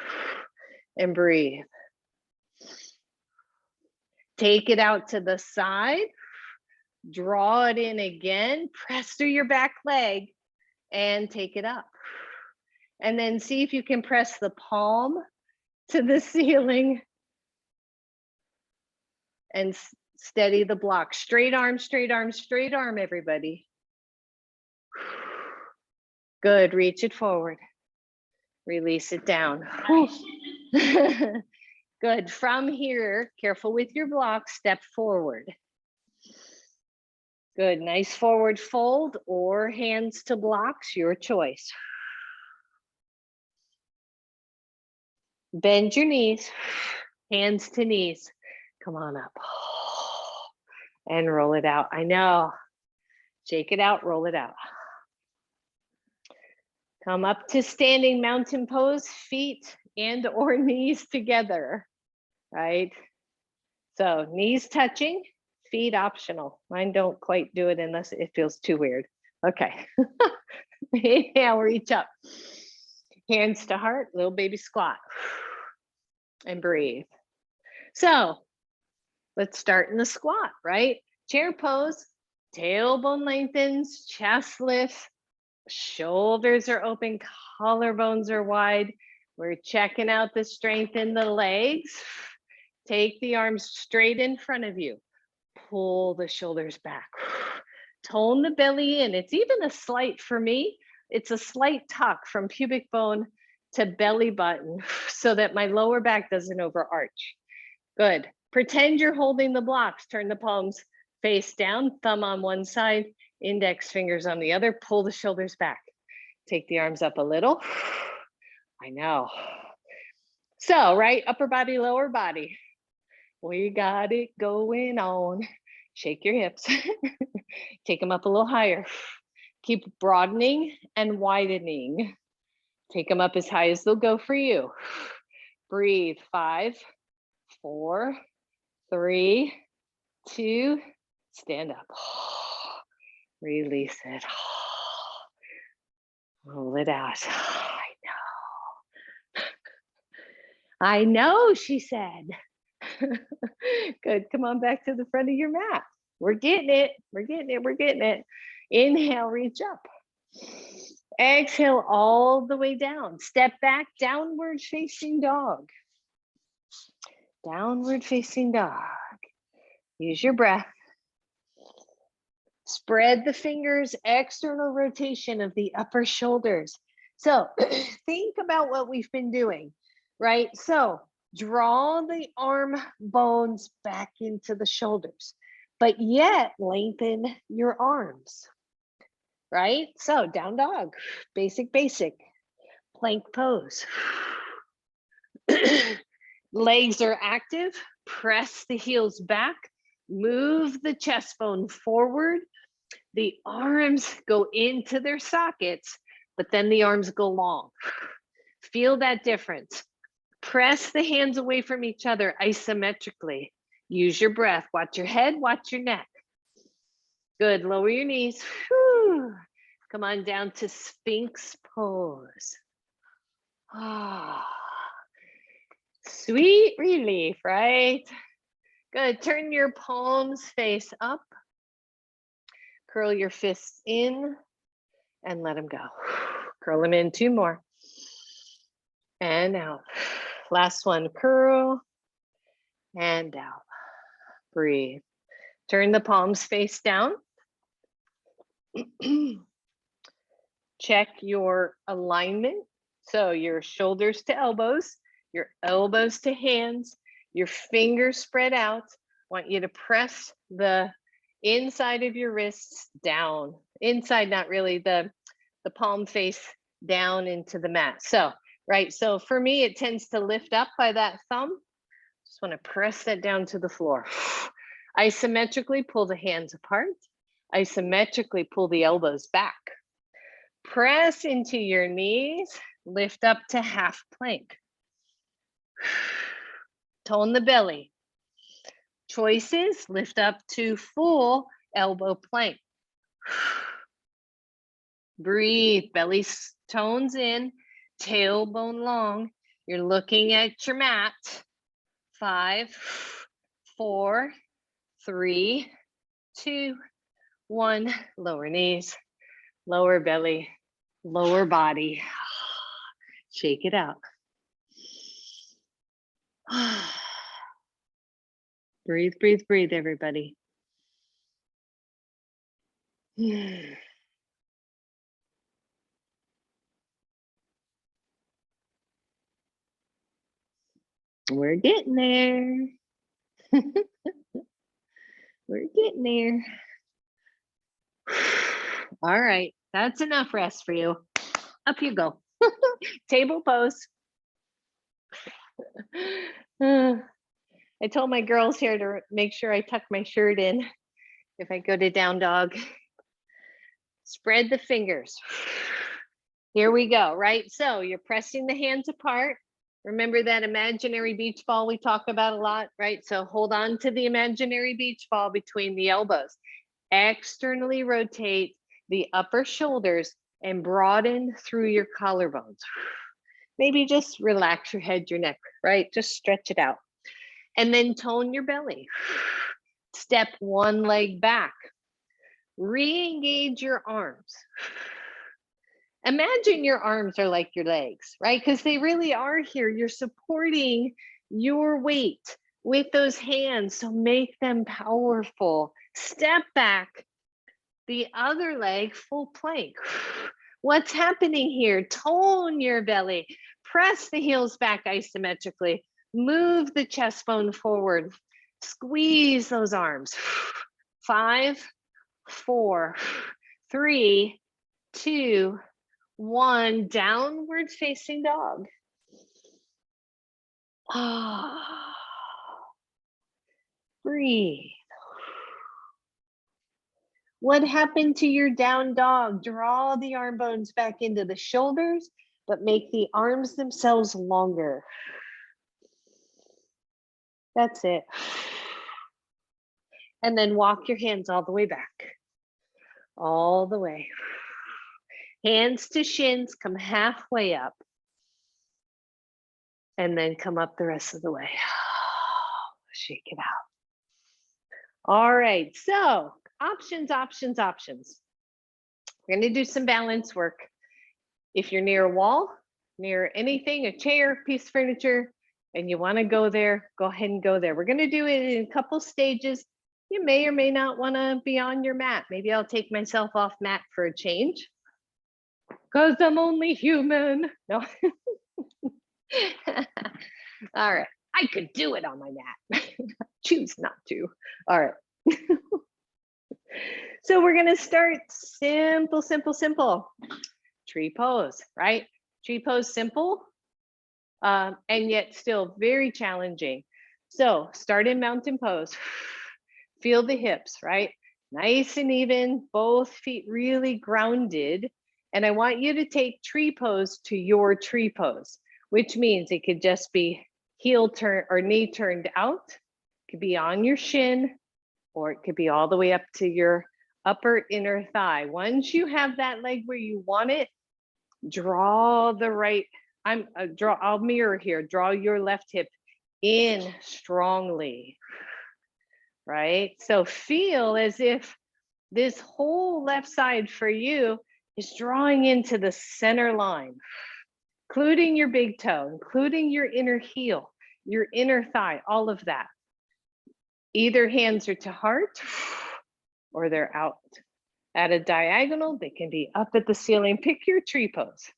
and breathe. Take it out to the side. Draw it in again. Press through your back leg and take it up. And then see if you can press the palm to the ceiling and steady the block. Straight arm, straight arm, straight arm, everybody. Good, reach it forward. Release it down. Good, from here, careful with your block, step forward. Good, nice forward fold or hands to blocks, your choice. Bend your knees, hands to knees. Come on up. And roll it out. I know. Shake it out, roll it out. Come up to standing mountain pose, feet and or knees together, right? So knees touching, feet optional. Mine don't quite do it unless it feels too weird. Okay. Inhale, reach up. Hands to heart, little baby squat. And breathe. So let's start in the squat, right? Chair pose, tailbone lengthens, chest lifts, shoulders are open, collarbones are wide. We're checking out the strength in the legs. Take the arms straight in front of you. Pull the shoulders back. Tone the belly in. It's even a slight, for me, it's a slight tuck from pubic bone to belly button so that my lower back doesn't overarch. Good. Pretend you're holding the blocks. Turn the palms face down, thumb on one side, index fingers on the other. Pull the shoulders back. Take the arms up a little. I know. So, right, upper body, lower body. We got it going on. Shake your hips. Take them up a little higher. Keep broadening and widening. Take them up as high as they'll go for you. Breathe. 5, 4, 3, 2, stand up. Release it. Roll it out. I know, she said. Good. Come on back to the front of your mat. We're getting it. We're getting it. We're getting it. Inhale, reach up. Exhale all the way down. Step back, downward facing dog. Downward facing dog. Use your breath. Spread the fingers, external rotation of the upper shoulders. So think about what we've been doing, right? So draw the arm bones back into the shoulders, but yet lengthen your arms, right? So down dog, basic. Plank pose. Legs are active, press the heels back, move the chest bone forward. The arms go into their sockets, but then the arms go long. Feel that difference. Press the hands away from each other isometrically. Use your breath. Watch your head, watch your neck. Good. Lower your knees. Whew. Come on down to Sphinx pose. Ah, sweet relief, right? Good. Turn your palms face up. Curl your fists in and let them go. Curl them in. 2 more. And out. Last one. Curl and out. Breathe. Turn the palms face down. Check your alignment. So your shoulders to elbows, your elbows to hands, your fingers spread out. I want you to press the inside of your wrists down. Inside, not really, the palm face down into the mat. So, right, so for me, it tends to lift up by that thumb. Just want to press that down to the floor. Isometrically pull the hands apart. Isometrically pull the elbows back. Press into your knees, lift up to half plank. Tone the belly. Choices, lift up to full elbow plank. Breathe, belly tones in, tailbone long. You're looking at your mat. 5, 4, 3, 2, 1. Lower knees, lower belly, lower body. Shake it out. Breathe, breathe, breathe, everybody. We're getting there. We're getting there. All right, that's enough rest for you. Up you go. Table pose. I told my girls here to make sure I tuck my shirt in if I go to down dog. Spread the fingers. Here we go, right? So you're pressing the hands apart. Remember that imaginary beach ball we talk about a lot, right? So hold on to the imaginary beach ball between the elbows. Externally rotate the upper shoulders and broaden through your collarbones. Maybe just relax your head, your neck, right? Just stretch it out. And then tone your belly. Step one leg back. Re-engage your arms. Imagine your arms are like your legs, right? Because they really are here. You're supporting your weight with those hands. So make them powerful. Step back. The other leg, full plank. What's happening here? Tone your belly. Press the heels back isometrically. Move the chest bone forward. Squeeze those arms. 5, 4, 3, 2, 1. Downward facing dog. Breathe. What happened to your down dog? Draw the arm bones back into the shoulders, but make the arms themselves longer. That's it. And then walk your hands all the way back. All the way. Hands to shins, come halfway up. And then come up the rest of the way. Shake it out. All right, so options, options, options. We're going to do some balance work. If you're near a wall, near anything, a chair, piece of furniture, and you want to go there, go ahead and go there. We're going to do it in a couple stages. You may or may not want to be on your mat. Maybe I'll take myself off mat for a change because I'm only human. No. All right, I could do it on my mat. Choose not to. All right. So we're going to start simple, simple, simple. Tree pose, right? Tree pose, simple, and yet still very challenging. So start in mountain pose. Feel the hips, right? Nice and even, both feet really grounded. And I want you to take tree pose to your tree pose, which means it could just be heel turn or knee turned out. It could be on your shin, or it could be all the way up to your upper inner thigh. Once you have that leg where you want it, draw the right, I'll mirror here, draw your left hip in strongly, right? So feel as if this whole left side for you is drawing into the center line, including your big toe, including your inner heel, your inner thigh, all of that. Either hands are to heart or they're out. At a diagonal, they can be up at the ceiling. Pick your tree pose.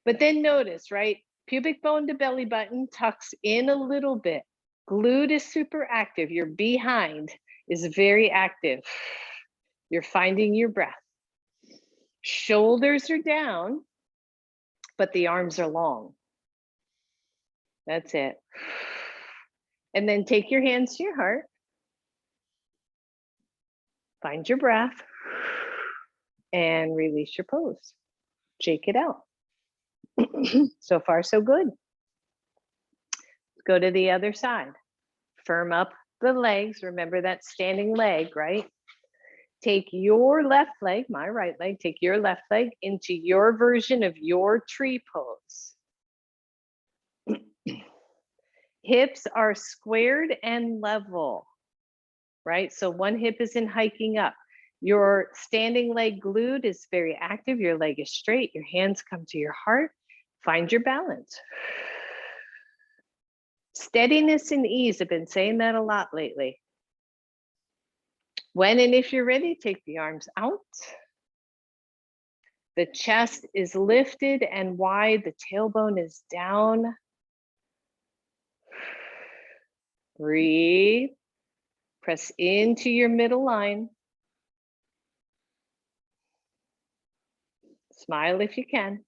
But then notice, right? Pubic bone to belly button tucks in a little bit. Glute is super active. Your behind is very active. You're finding your breath. Shoulders are down, but the arms are long. That's it. And then take your hands to your heart. Find your breath and release your pose. Shake it out. So far, so good. Go to the other side. Firm up the legs. Remember that standing leg, right? Take your left leg, my right leg, take your left leg into your version of your tree pose. Hips are squared and level, right? So one hip isn't hiking up. Your standing leg glute is very active. Your leg is straight. Your hands come to your heart. Find your balance. Steadiness and ease. I've been saying that a lot lately. When and if you're ready, take the arms out. The chest is lifted and wide. The tailbone is down. Breathe. Press into your middle line. Smile if you can.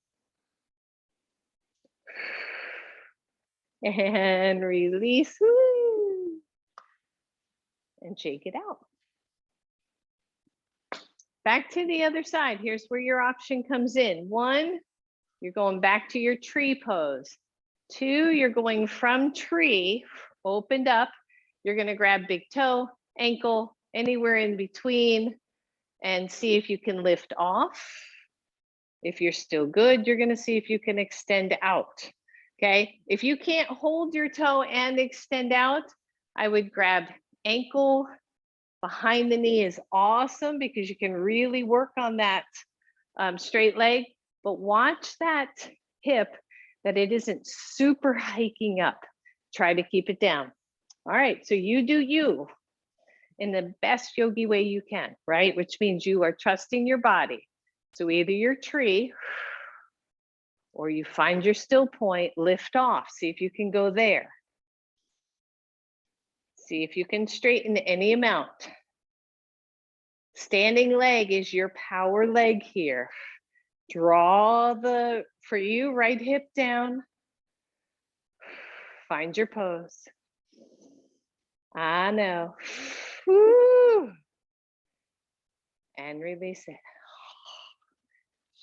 And release. Woo. And shake it out. Back to the other side. Here's where your option comes in. One, you're going back to your tree pose. 2, you're going from tree, opened up. You're going to grab big toe, ankle, anywhere in between, and see if you can lift off. If you're still good, you're going to see if you can extend out. Okay. If you can't hold your toe and extend out, I would grab ankle. Behind the knee is awesome because you can really work on that straight leg, but watch that hip, that it isn't super hiking up. Try to keep it down. All right, so you do you in the best yogi way you can, right? Which means you are trusting your body. So either your tree or you find your still point, lift off, see if you can go there. See if you can straighten any amount. Standing leg is your power leg here. Draw for you, right hip down. Find your pose. I know. Woo. And release it.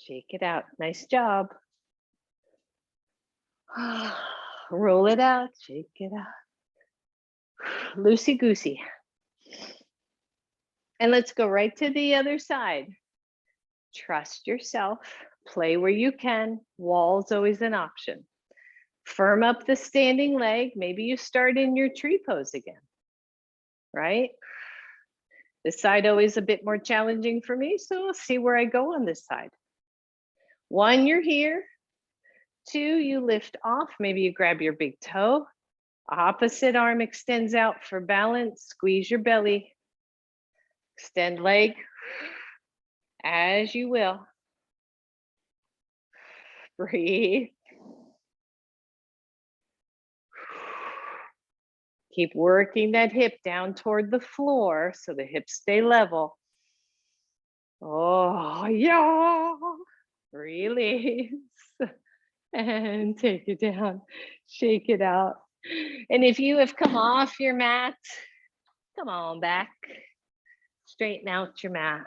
Shake it out. Nice job. Roll it out. Shake it out. Loosey goosey. And let's go right to the other side. Trust yourself. Play where you can. Wall's always an option. Firm up the standing leg. Maybe you start in your tree pose again, right? This side always a bit more challenging for me, so we'll see where I go on this side. 1, you're here. 2, you lift off. Maybe you grab your big toe. Opposite arm extends out for balance. Squeeze your belly. Extend leg as you will. Breathe. Keep working that hip down toward the floor so the hips stay level. Oh, yeah. Release. And take it down. Shake it out. And if you have come off your mat, come on back. Straighten out your mat.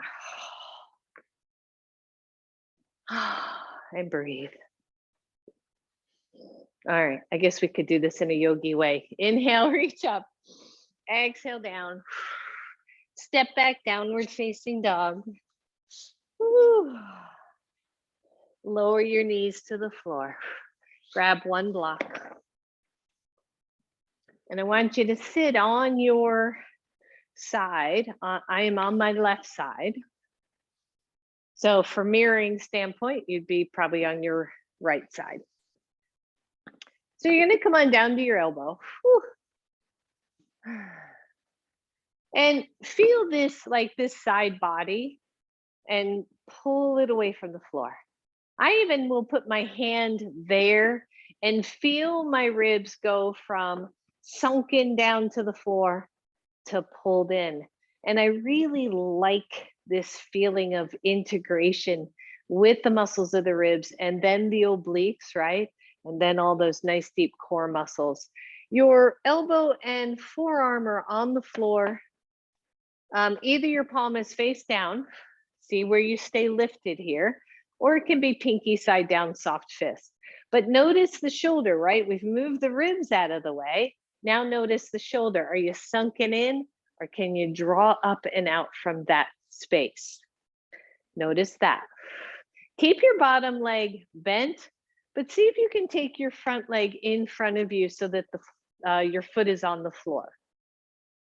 And breathe. All right, I guess we could do this in a yogi way. Inhale, reach up. Exhale down. Step back, downward facing dog. Woo. Lower your knees to the floor. Grab one block. And I want you to sit on your side. I am on my left side. So for mirroring standpoint, you'd be probably on your right side. So you're going to come on down to your elbow. Whew. And feel this, like this side body, and pull it away from the floor. I even will put my hand there and feel my ribs go from sunken down to the floor to pulled in. And I really like this feeling of integration with the muscles of the ribs and then the obliques, right? And then all those nice deep core muscles. Your elbow and forearm are on the floor. Either your palm is face down, see where you stay lifted here, or it can be pinky side down, soft fist. But notice the shoulder, right? We've moved the ribs out of the way. Now notice the shoulder. Are you sunken in, or can you draw up and out from that space? Notice that. Keep your bottom leg bent, but see if you can take your front leg in front of you so that your foot is on the floor.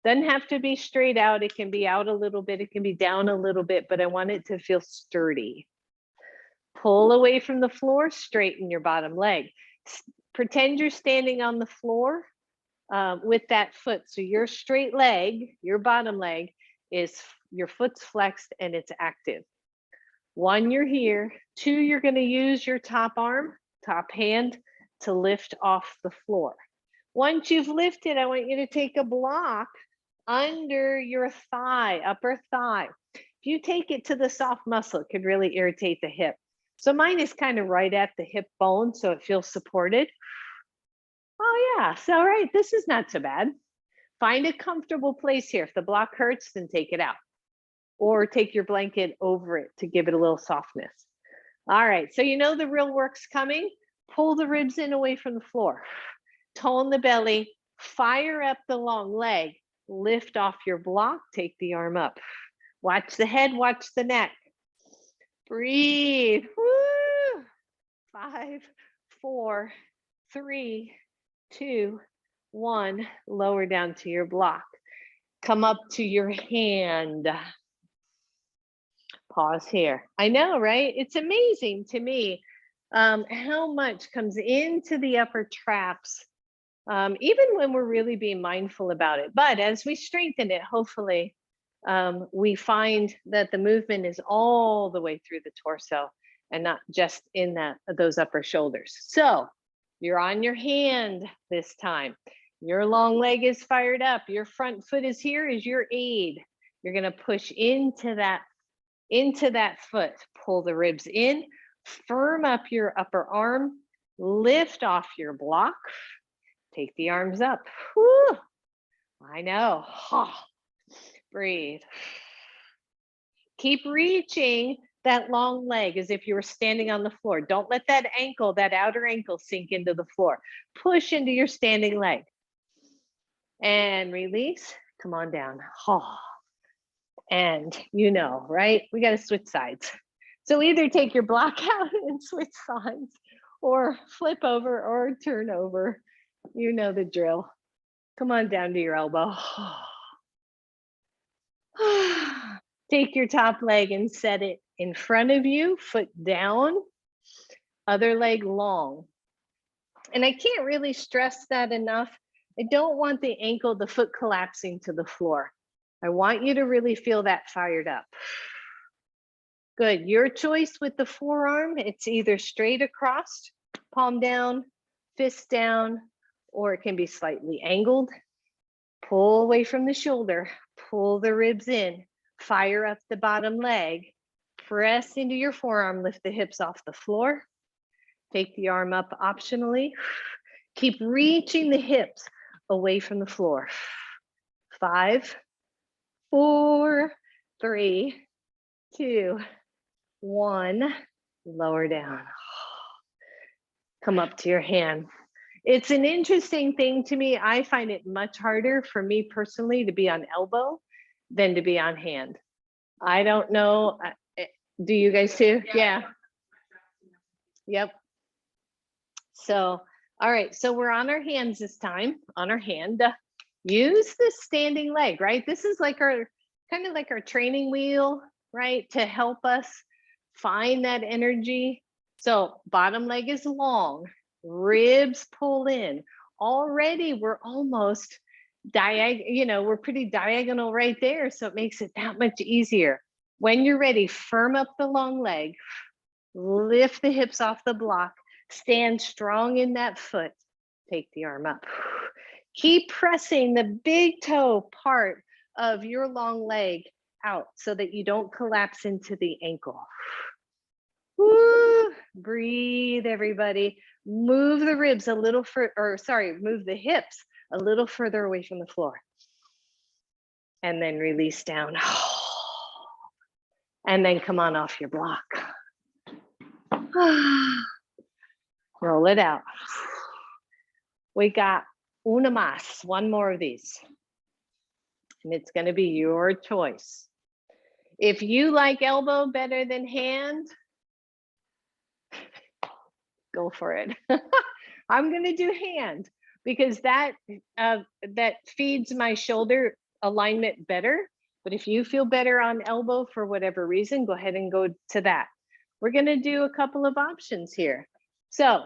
Doesn't have to be straight out. It can be out a little bit. It can be down a little bit, but I want it to feel sturdy. Pull away from the floor, straighten your bottom leg. Pretend you're standing on the floor with that foot. So your straight leg, your bottom leg, is your foot's flexed and it's active. 1, you're here. 2, you're going to use your top arm, top hand to lift off the floor. Once you've lifted, I want you to take a block under your thigh, upper thigh. If you take it to the soft muscle, it could really irritate the hip. So mine is kind of right at the hip bone, so it feels supported. Oh yeah, so right, this is not so bad. Find a comfortable place here. If the block hurts, then take it out. Or take your blanket over it to give it a little softness. All right, so you know the real work's coming. Pull the ribs in away from the floor. Tone the belly. Fire up the long leg. Lift off your block. Take the arm up. Watch the head. Watch the neck. Breathe. Woo! 5, 4, 3, 2, 1. Lower down to your block. Come up to your hand. Pause here. I know, right? It's amazing to me how much comes into the upper traps, even when we're really being mindful about it. But as we strengthen it, hopefully, we find that the movement is all the way through the torso and not just in those upper shoulders. So you're on your hand this time. Your long leg is fired up. Your front foot is here as your aid. You're going to push into that foot. Pull the ribs in. Firm up your upper arm. Lift off your block. Take the arms up. Whew. I know. Breathe. Keep reaching that long leg as if you were standing on the floor. Don't let that ankle, that outer ankle, sink into the floor. Push into your standing leg. And release. Come on down. And you know, right? We got to switch sides. So either take your block out and switch sides, or flip over or turn over. You know the drill. Come on down to your elbow. Take your top leg and set it in front of you, foot down, other leg long. And I can't really stress that enough. I don't want the ankle, the foot collapsing to the floor. I want you to really feel that fired up. Good. Your choice with the forearm. It's either straight across, palm down, fist down, or it can be slightly angled. Pull away from the shoulder. Pull the ribs in. Fire up the bottom leg. Press into your forearm. Lift the hips off the floor. Take the arm up optionally. Keep reaching the hips away from the floor. 5, 4, 3, 2, 1. Lower down. Come up to your hand. It's an interesting thing to me. I find it much harder for me personally to be on elbow than to be on hand. I don't know. Do you guys too? Yeah. Yep. So, all right. So we're on our hands this time, on our hand. Use the standing leg, right? This is like our kind of like our training wheel, right? To help us find that energy. So bottom leg is long, ribs pull in. Already we're almost we're pretty diagonal right there. So it makes it that much easier. When you're ready, firm up the long leg, lift the hips off the block, stand strong in that foot, take the arm up. Keep pressing the big toe part of your long leg out so that you don't collapse into the ankle. Woo. Breathe, everybody. Move the ribs a little move the hips a little further away from the floor. And then release down. And then come on off your block. Roll it out. We got una más, one more of these. And it's going to be your choice. If you like elbow better than hand, go for it. I'm going to do hand because that feeds my shoulder alignment better. But if you feel better on elbow for whatever reason, go ahead and go to that. We're going to do a couple of options here. So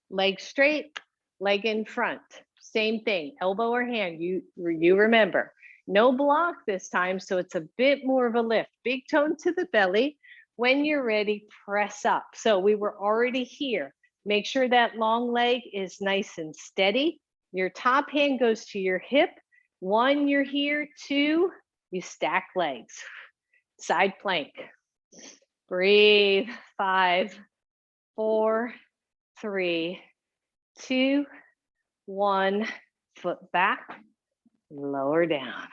leg straight, leg in front. Same thing, elbow or hand. You remember. No block this time, so it's a bit more of a lift. Big tone to the belly. When you're ready, press up. So we were already here. Make sure that long leg is nice and steady. Your top hand goes to your hip. 1, you're here. 2, you stack legs. Side plank. Breathe. 5, 4, 3, 2, 1. Foot back. Lower down.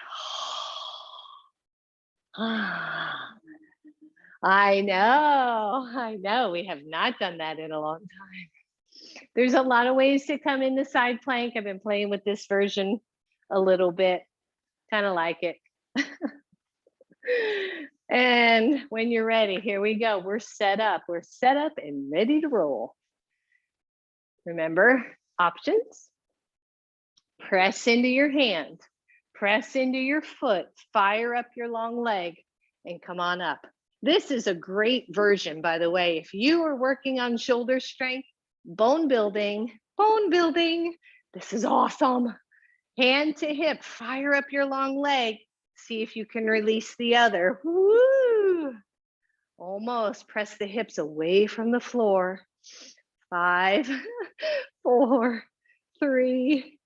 I know. We have not done that in a long time. There's a lot of ways to come into side plank. I've been playing with this version a little bit, kind of like it. And when you're ready, here we go. We're set up. We're set up and ready to roll. Remember, options. Press into your hand. Press into your foot. Fire up your long leg and come on up. This is a great version, by the way. If you are working on shoulder strength, bone building, this is awesome. Hand to hip, fire up your long leg. See if you can release the other. Woo! Almost. Press the hips away from the floor. 5, 4, 3,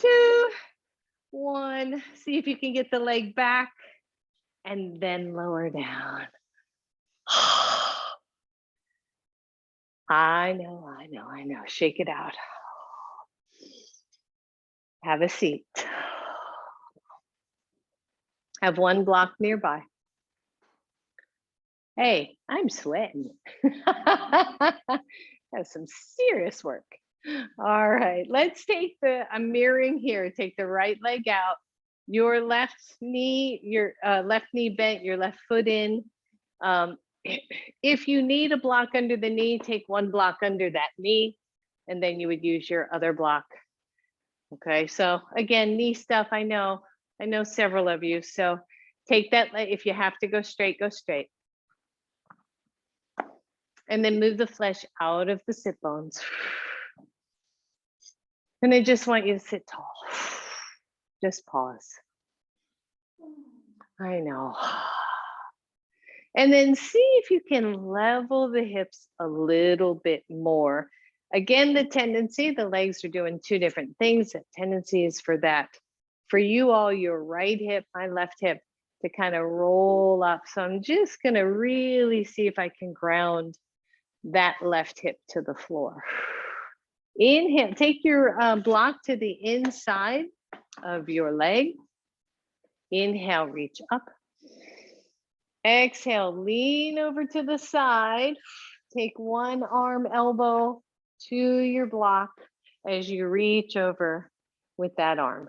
2, 1. See if you can get the leg back and then lower down. I know. Shake it out. Have a seat. Have one block nearby. Hey, I'm sweating. That's some serious work. All right, let's take I'm mirroring here. Take the right leg out. Your left knee, your left knee bent, your left foot in. If you need a block under the knee, take one block under that knee, and then you would use your other block. Okay, so again, knee stuff, I know several of you. So take that, if you have to go straight, go straight. And then move the flesh out of the sit bones. And I just want you to sit tall. Just pause. I know. And then see if you can level the hips a little bit more. Again, the tendency, the legs are doing two different things. The tendency is for that. For you all, your right hip, my left hip, to kind of roll up. So I'm just going to really see if I can ground that left hip to the floor. Inhale, take your block to the inside of your leg. Inhale, reach up. Exhale, lean over to the side. Take one arm, elbow to your block as you reach over with that arm.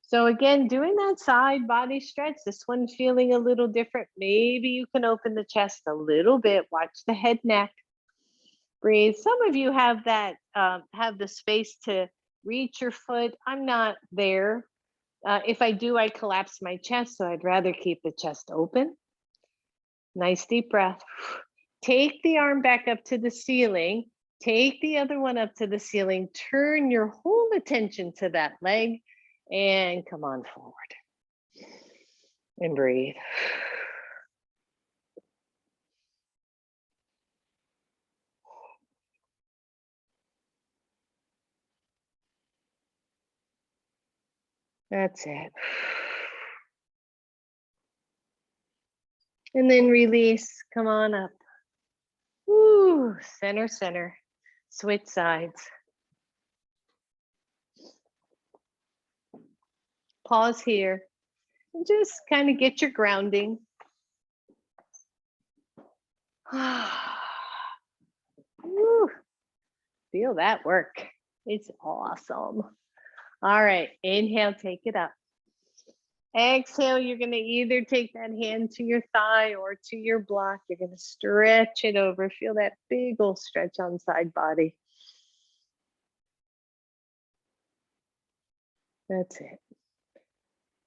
So again, doing that side body stretch, this one feeling a little different. Maybe you can open the chest a little bit, watch the head, neck, breathe. Some of you have that, have the space to reach your foot. I'm not there. If I do, I collapse my chest, so I'd rather keep the chest open. Nice deep breath. Take the arm back up to the ceiling. Take the other one up to the ceiling. Turn your whole attention to that leg and come on forward. And breathe. That's it. And then release, come on up. Woo, center, center. Switch sides. Pause here and just kind of get your grounding. Woo, feel that work. It's awesome. All right, inhale, take it up. Exhale, you're going to either take that hand to your thigh or to your block. You're going to stretch it over. Feel that big old stretch on side body. That's it.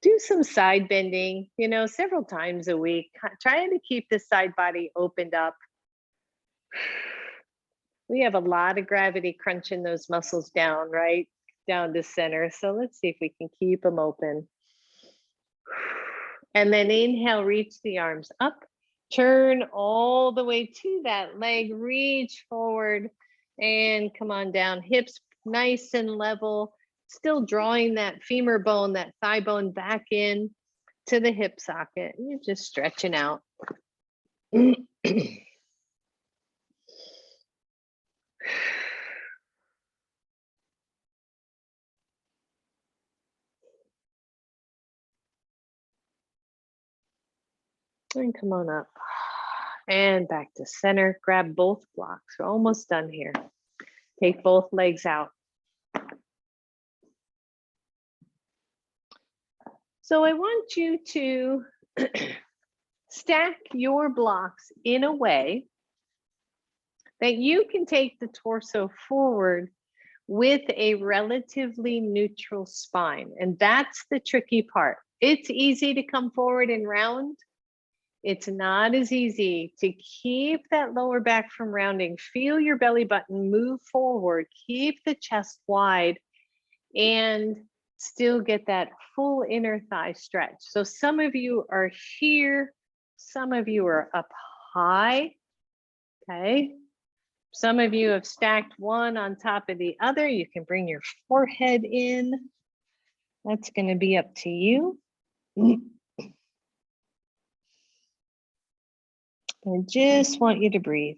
Do some side bending, several times a week. Trying to keep the side body opened up. We have a lot of gravity crunching those muscles down, right? Down to center. So let's see if we can keep them open. And then inhale, reach the arms up. Turn all the way to that leg. Reach forward and come on down. Hips nice and level. Still drawing that femur bone, that thigh bone back in to the hip socket. You're just stretching out. And come on up. And back to center. Grab both blocks. We're almost done here. Take both legs out. So I want you to stack your blocks in a way that you can take the torso forward with a relatively neutral spine. And that's the tricky part. It's easy to come forward and round. It's not as easy to keep that lower back from rounding. Feel your belly button move forward, keep the chest wide, and still get that full inner thigh stretch. So some of you are here, some of you are up high, okay? Some of you have stacked one on top of the other. You can bring your forehead in. That's going to be up to you. I just want you to breathe.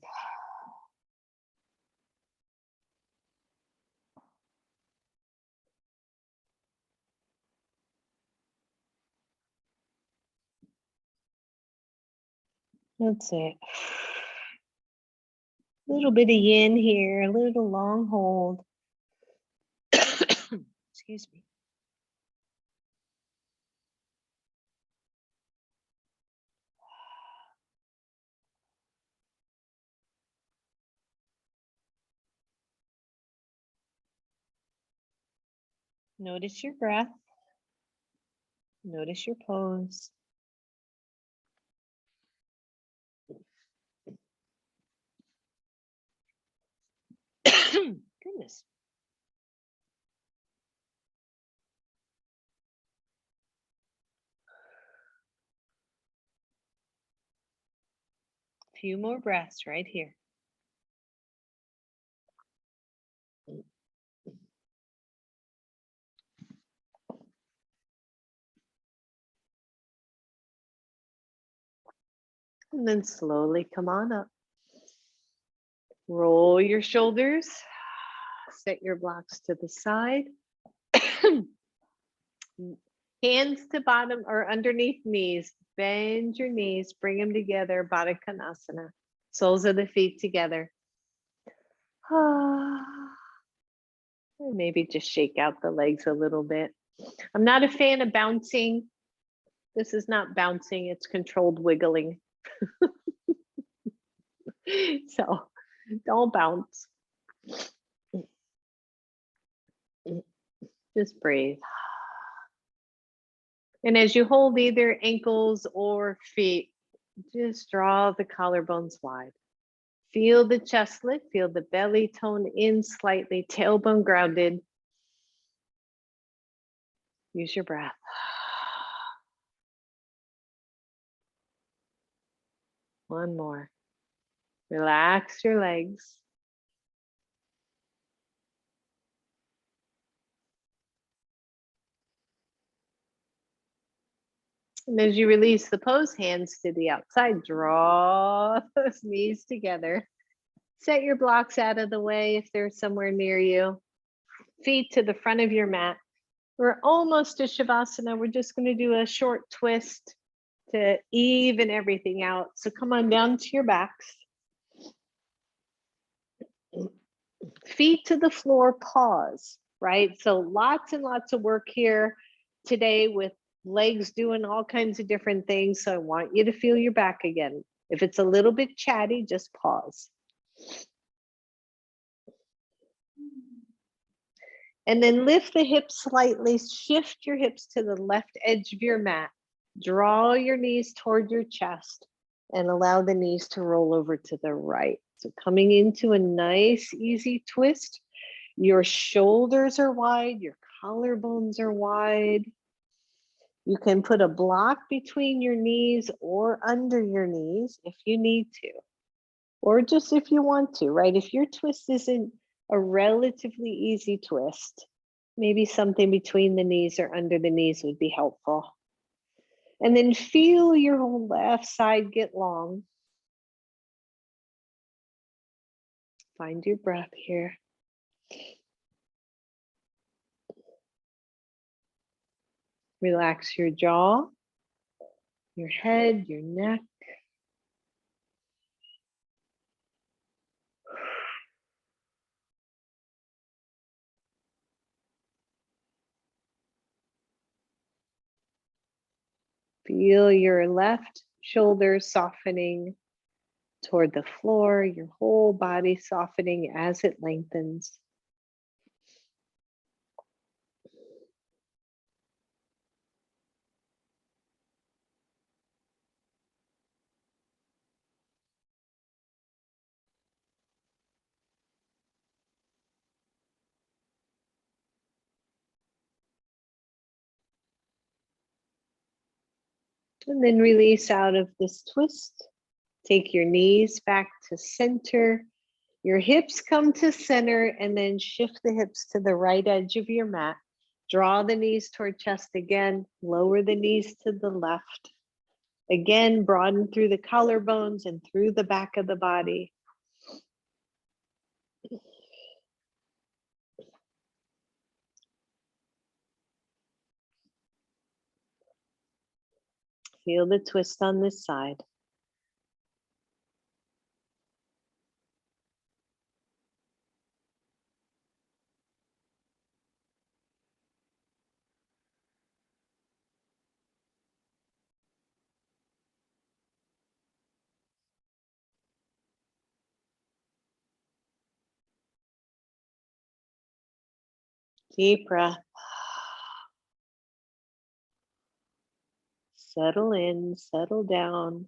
That's it. A little bit of yin here, a little long hold. Excuse me. Notice your breath. Notice your pose. Goodness. A few more breaths right here. And then slowly come on up. Roll your shoulders. Set your blocks to the side. Hands to bottom or underneath knees. Bend your knees, bring them together, Baddha Konasana. Soles of the feet together. Maybe just shake out the legs a little bit. I'm not a fan of bouncing. This is not bouncing, it's controlled wiggling. So don't bounce. Just breathe. And as you hold either ankles or feet, just draw the collarbones wide. Feel the chest lift, feel the belly tone in slightly, tailbone grounded. Use your breath. One more. Relax your legs. And as you release the pose, hands to the outside, draw those knees together. Set your blocks out of the way if they're somewhere near you. Feet to the front of your mat. We're almost to Shavasana. We're just going to do a short twist to even everything out. So come on down to your backs. Feet to the floor, pause, right? So lots and lots of work here today with legs doing all kinds of different things. So I want you to feel your back again. If it's a little bit chatty, just pause. And then lift the hips slightly, shift your hips to the left edge of your mat. Draw your knees toward your chest and allow the knees to roll over to the right. So coming into a nice, easy twist. Your shoulders are wide, your collarbones are wide. You can put a block between your knees or under your knees if you need to, or just if you want to, right? If your twist isn't a relatively easy twist, maybe something between the knees or under the knees would be helpful. And then feel your whole left side get long. Find your breath here. Relax your jaw, your head, your neck. Feel your left shoulder softening toward the floor, your whole body softening as it lengthens. And then release out of this twist. Take your knees back to center. Your hips come to center and then shift the hips to the right edge of your mat. Draw the knees toward chest again. Lower the knees to the left. Again, broaden through the collarbones and through the back of the body. Feel the twist on this side. Deep breath. Settle in, settle down.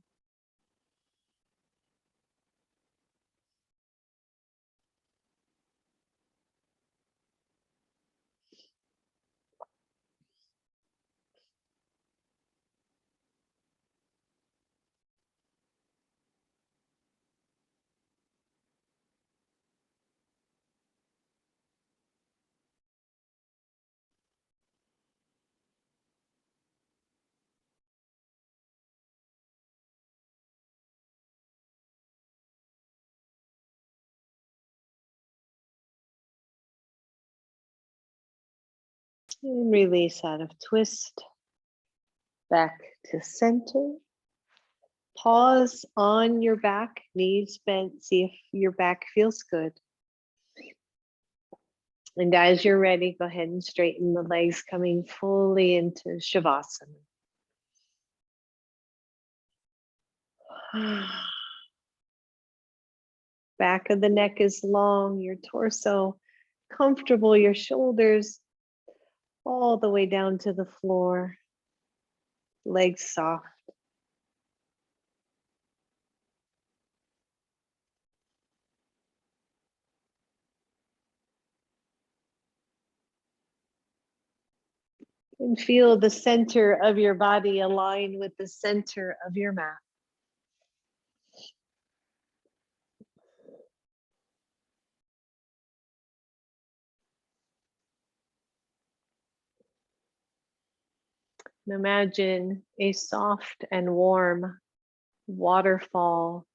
And release out of twist. Back to center. Pause on your back, knees bent. See if your back feels good. And as you're ready, go ahead and straighten the legs, coming fully into Shavasana. Back of the neck is long, your torso comfortable, your shoulders all the way down to the floor, legs soft. And feel the center of your body align with the center of your mat. And imagine a soft and warm waterfall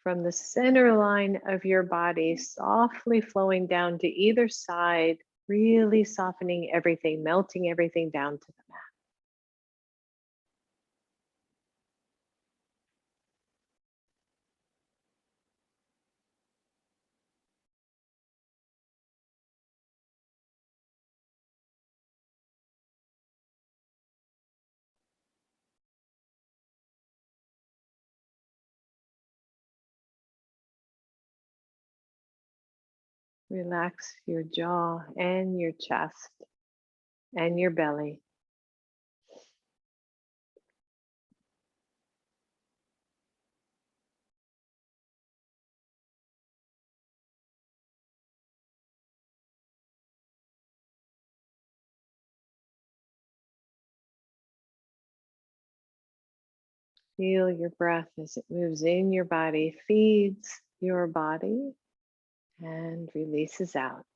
from the center line of your body, softly flowing down to either side, really softening everything, melting everything down to the mat. Relax your jaw and your chest and your belly. Feel your breath as it moves in your body, feeds your body, and releases out.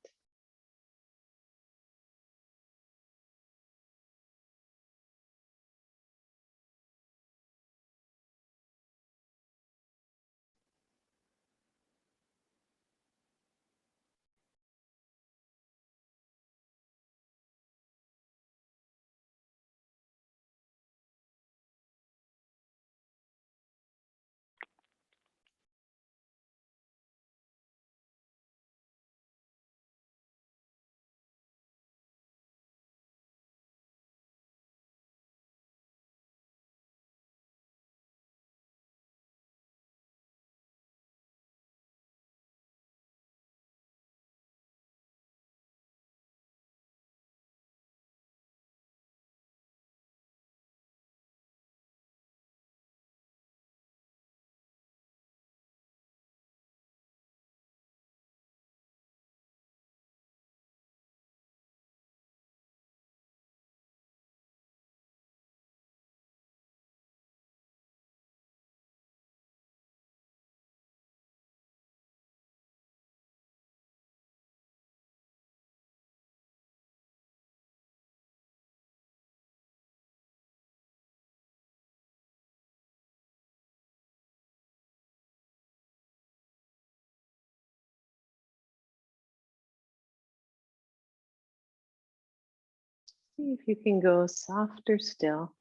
See if you can go softer still.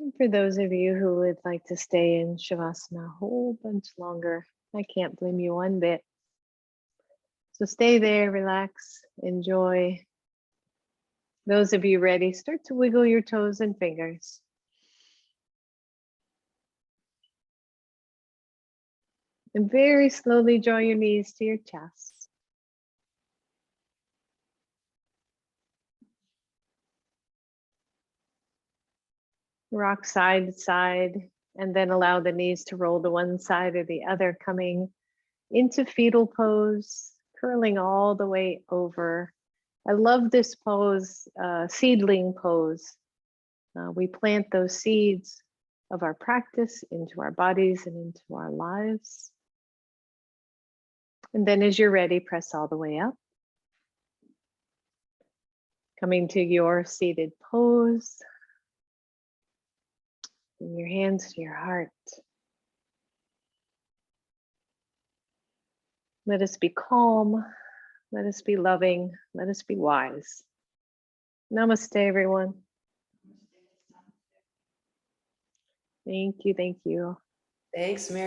And for those of you who would like to stay in Shavasana a whole bunch longer, I can't blame you one bit. So stay there, relax, enjoy. Those of you ready, start to wiggle your toes and fingers. And very slowly draw your knees to your chest. Rock side to side, and then allow the knees to roll to one side or the other, coming into fetal pose, curling all the way over. I love this pose, seedling pose. We plant those seeds of our practice into our bodies and into our lives. And then as you're ready, press all the way up. Coming to your seated pose. Bring your hands to your heart. Let us be calm. Let us be loving. Let us be wise. Namaste, everyone. Thank you. Thank you. Thanks, Mary.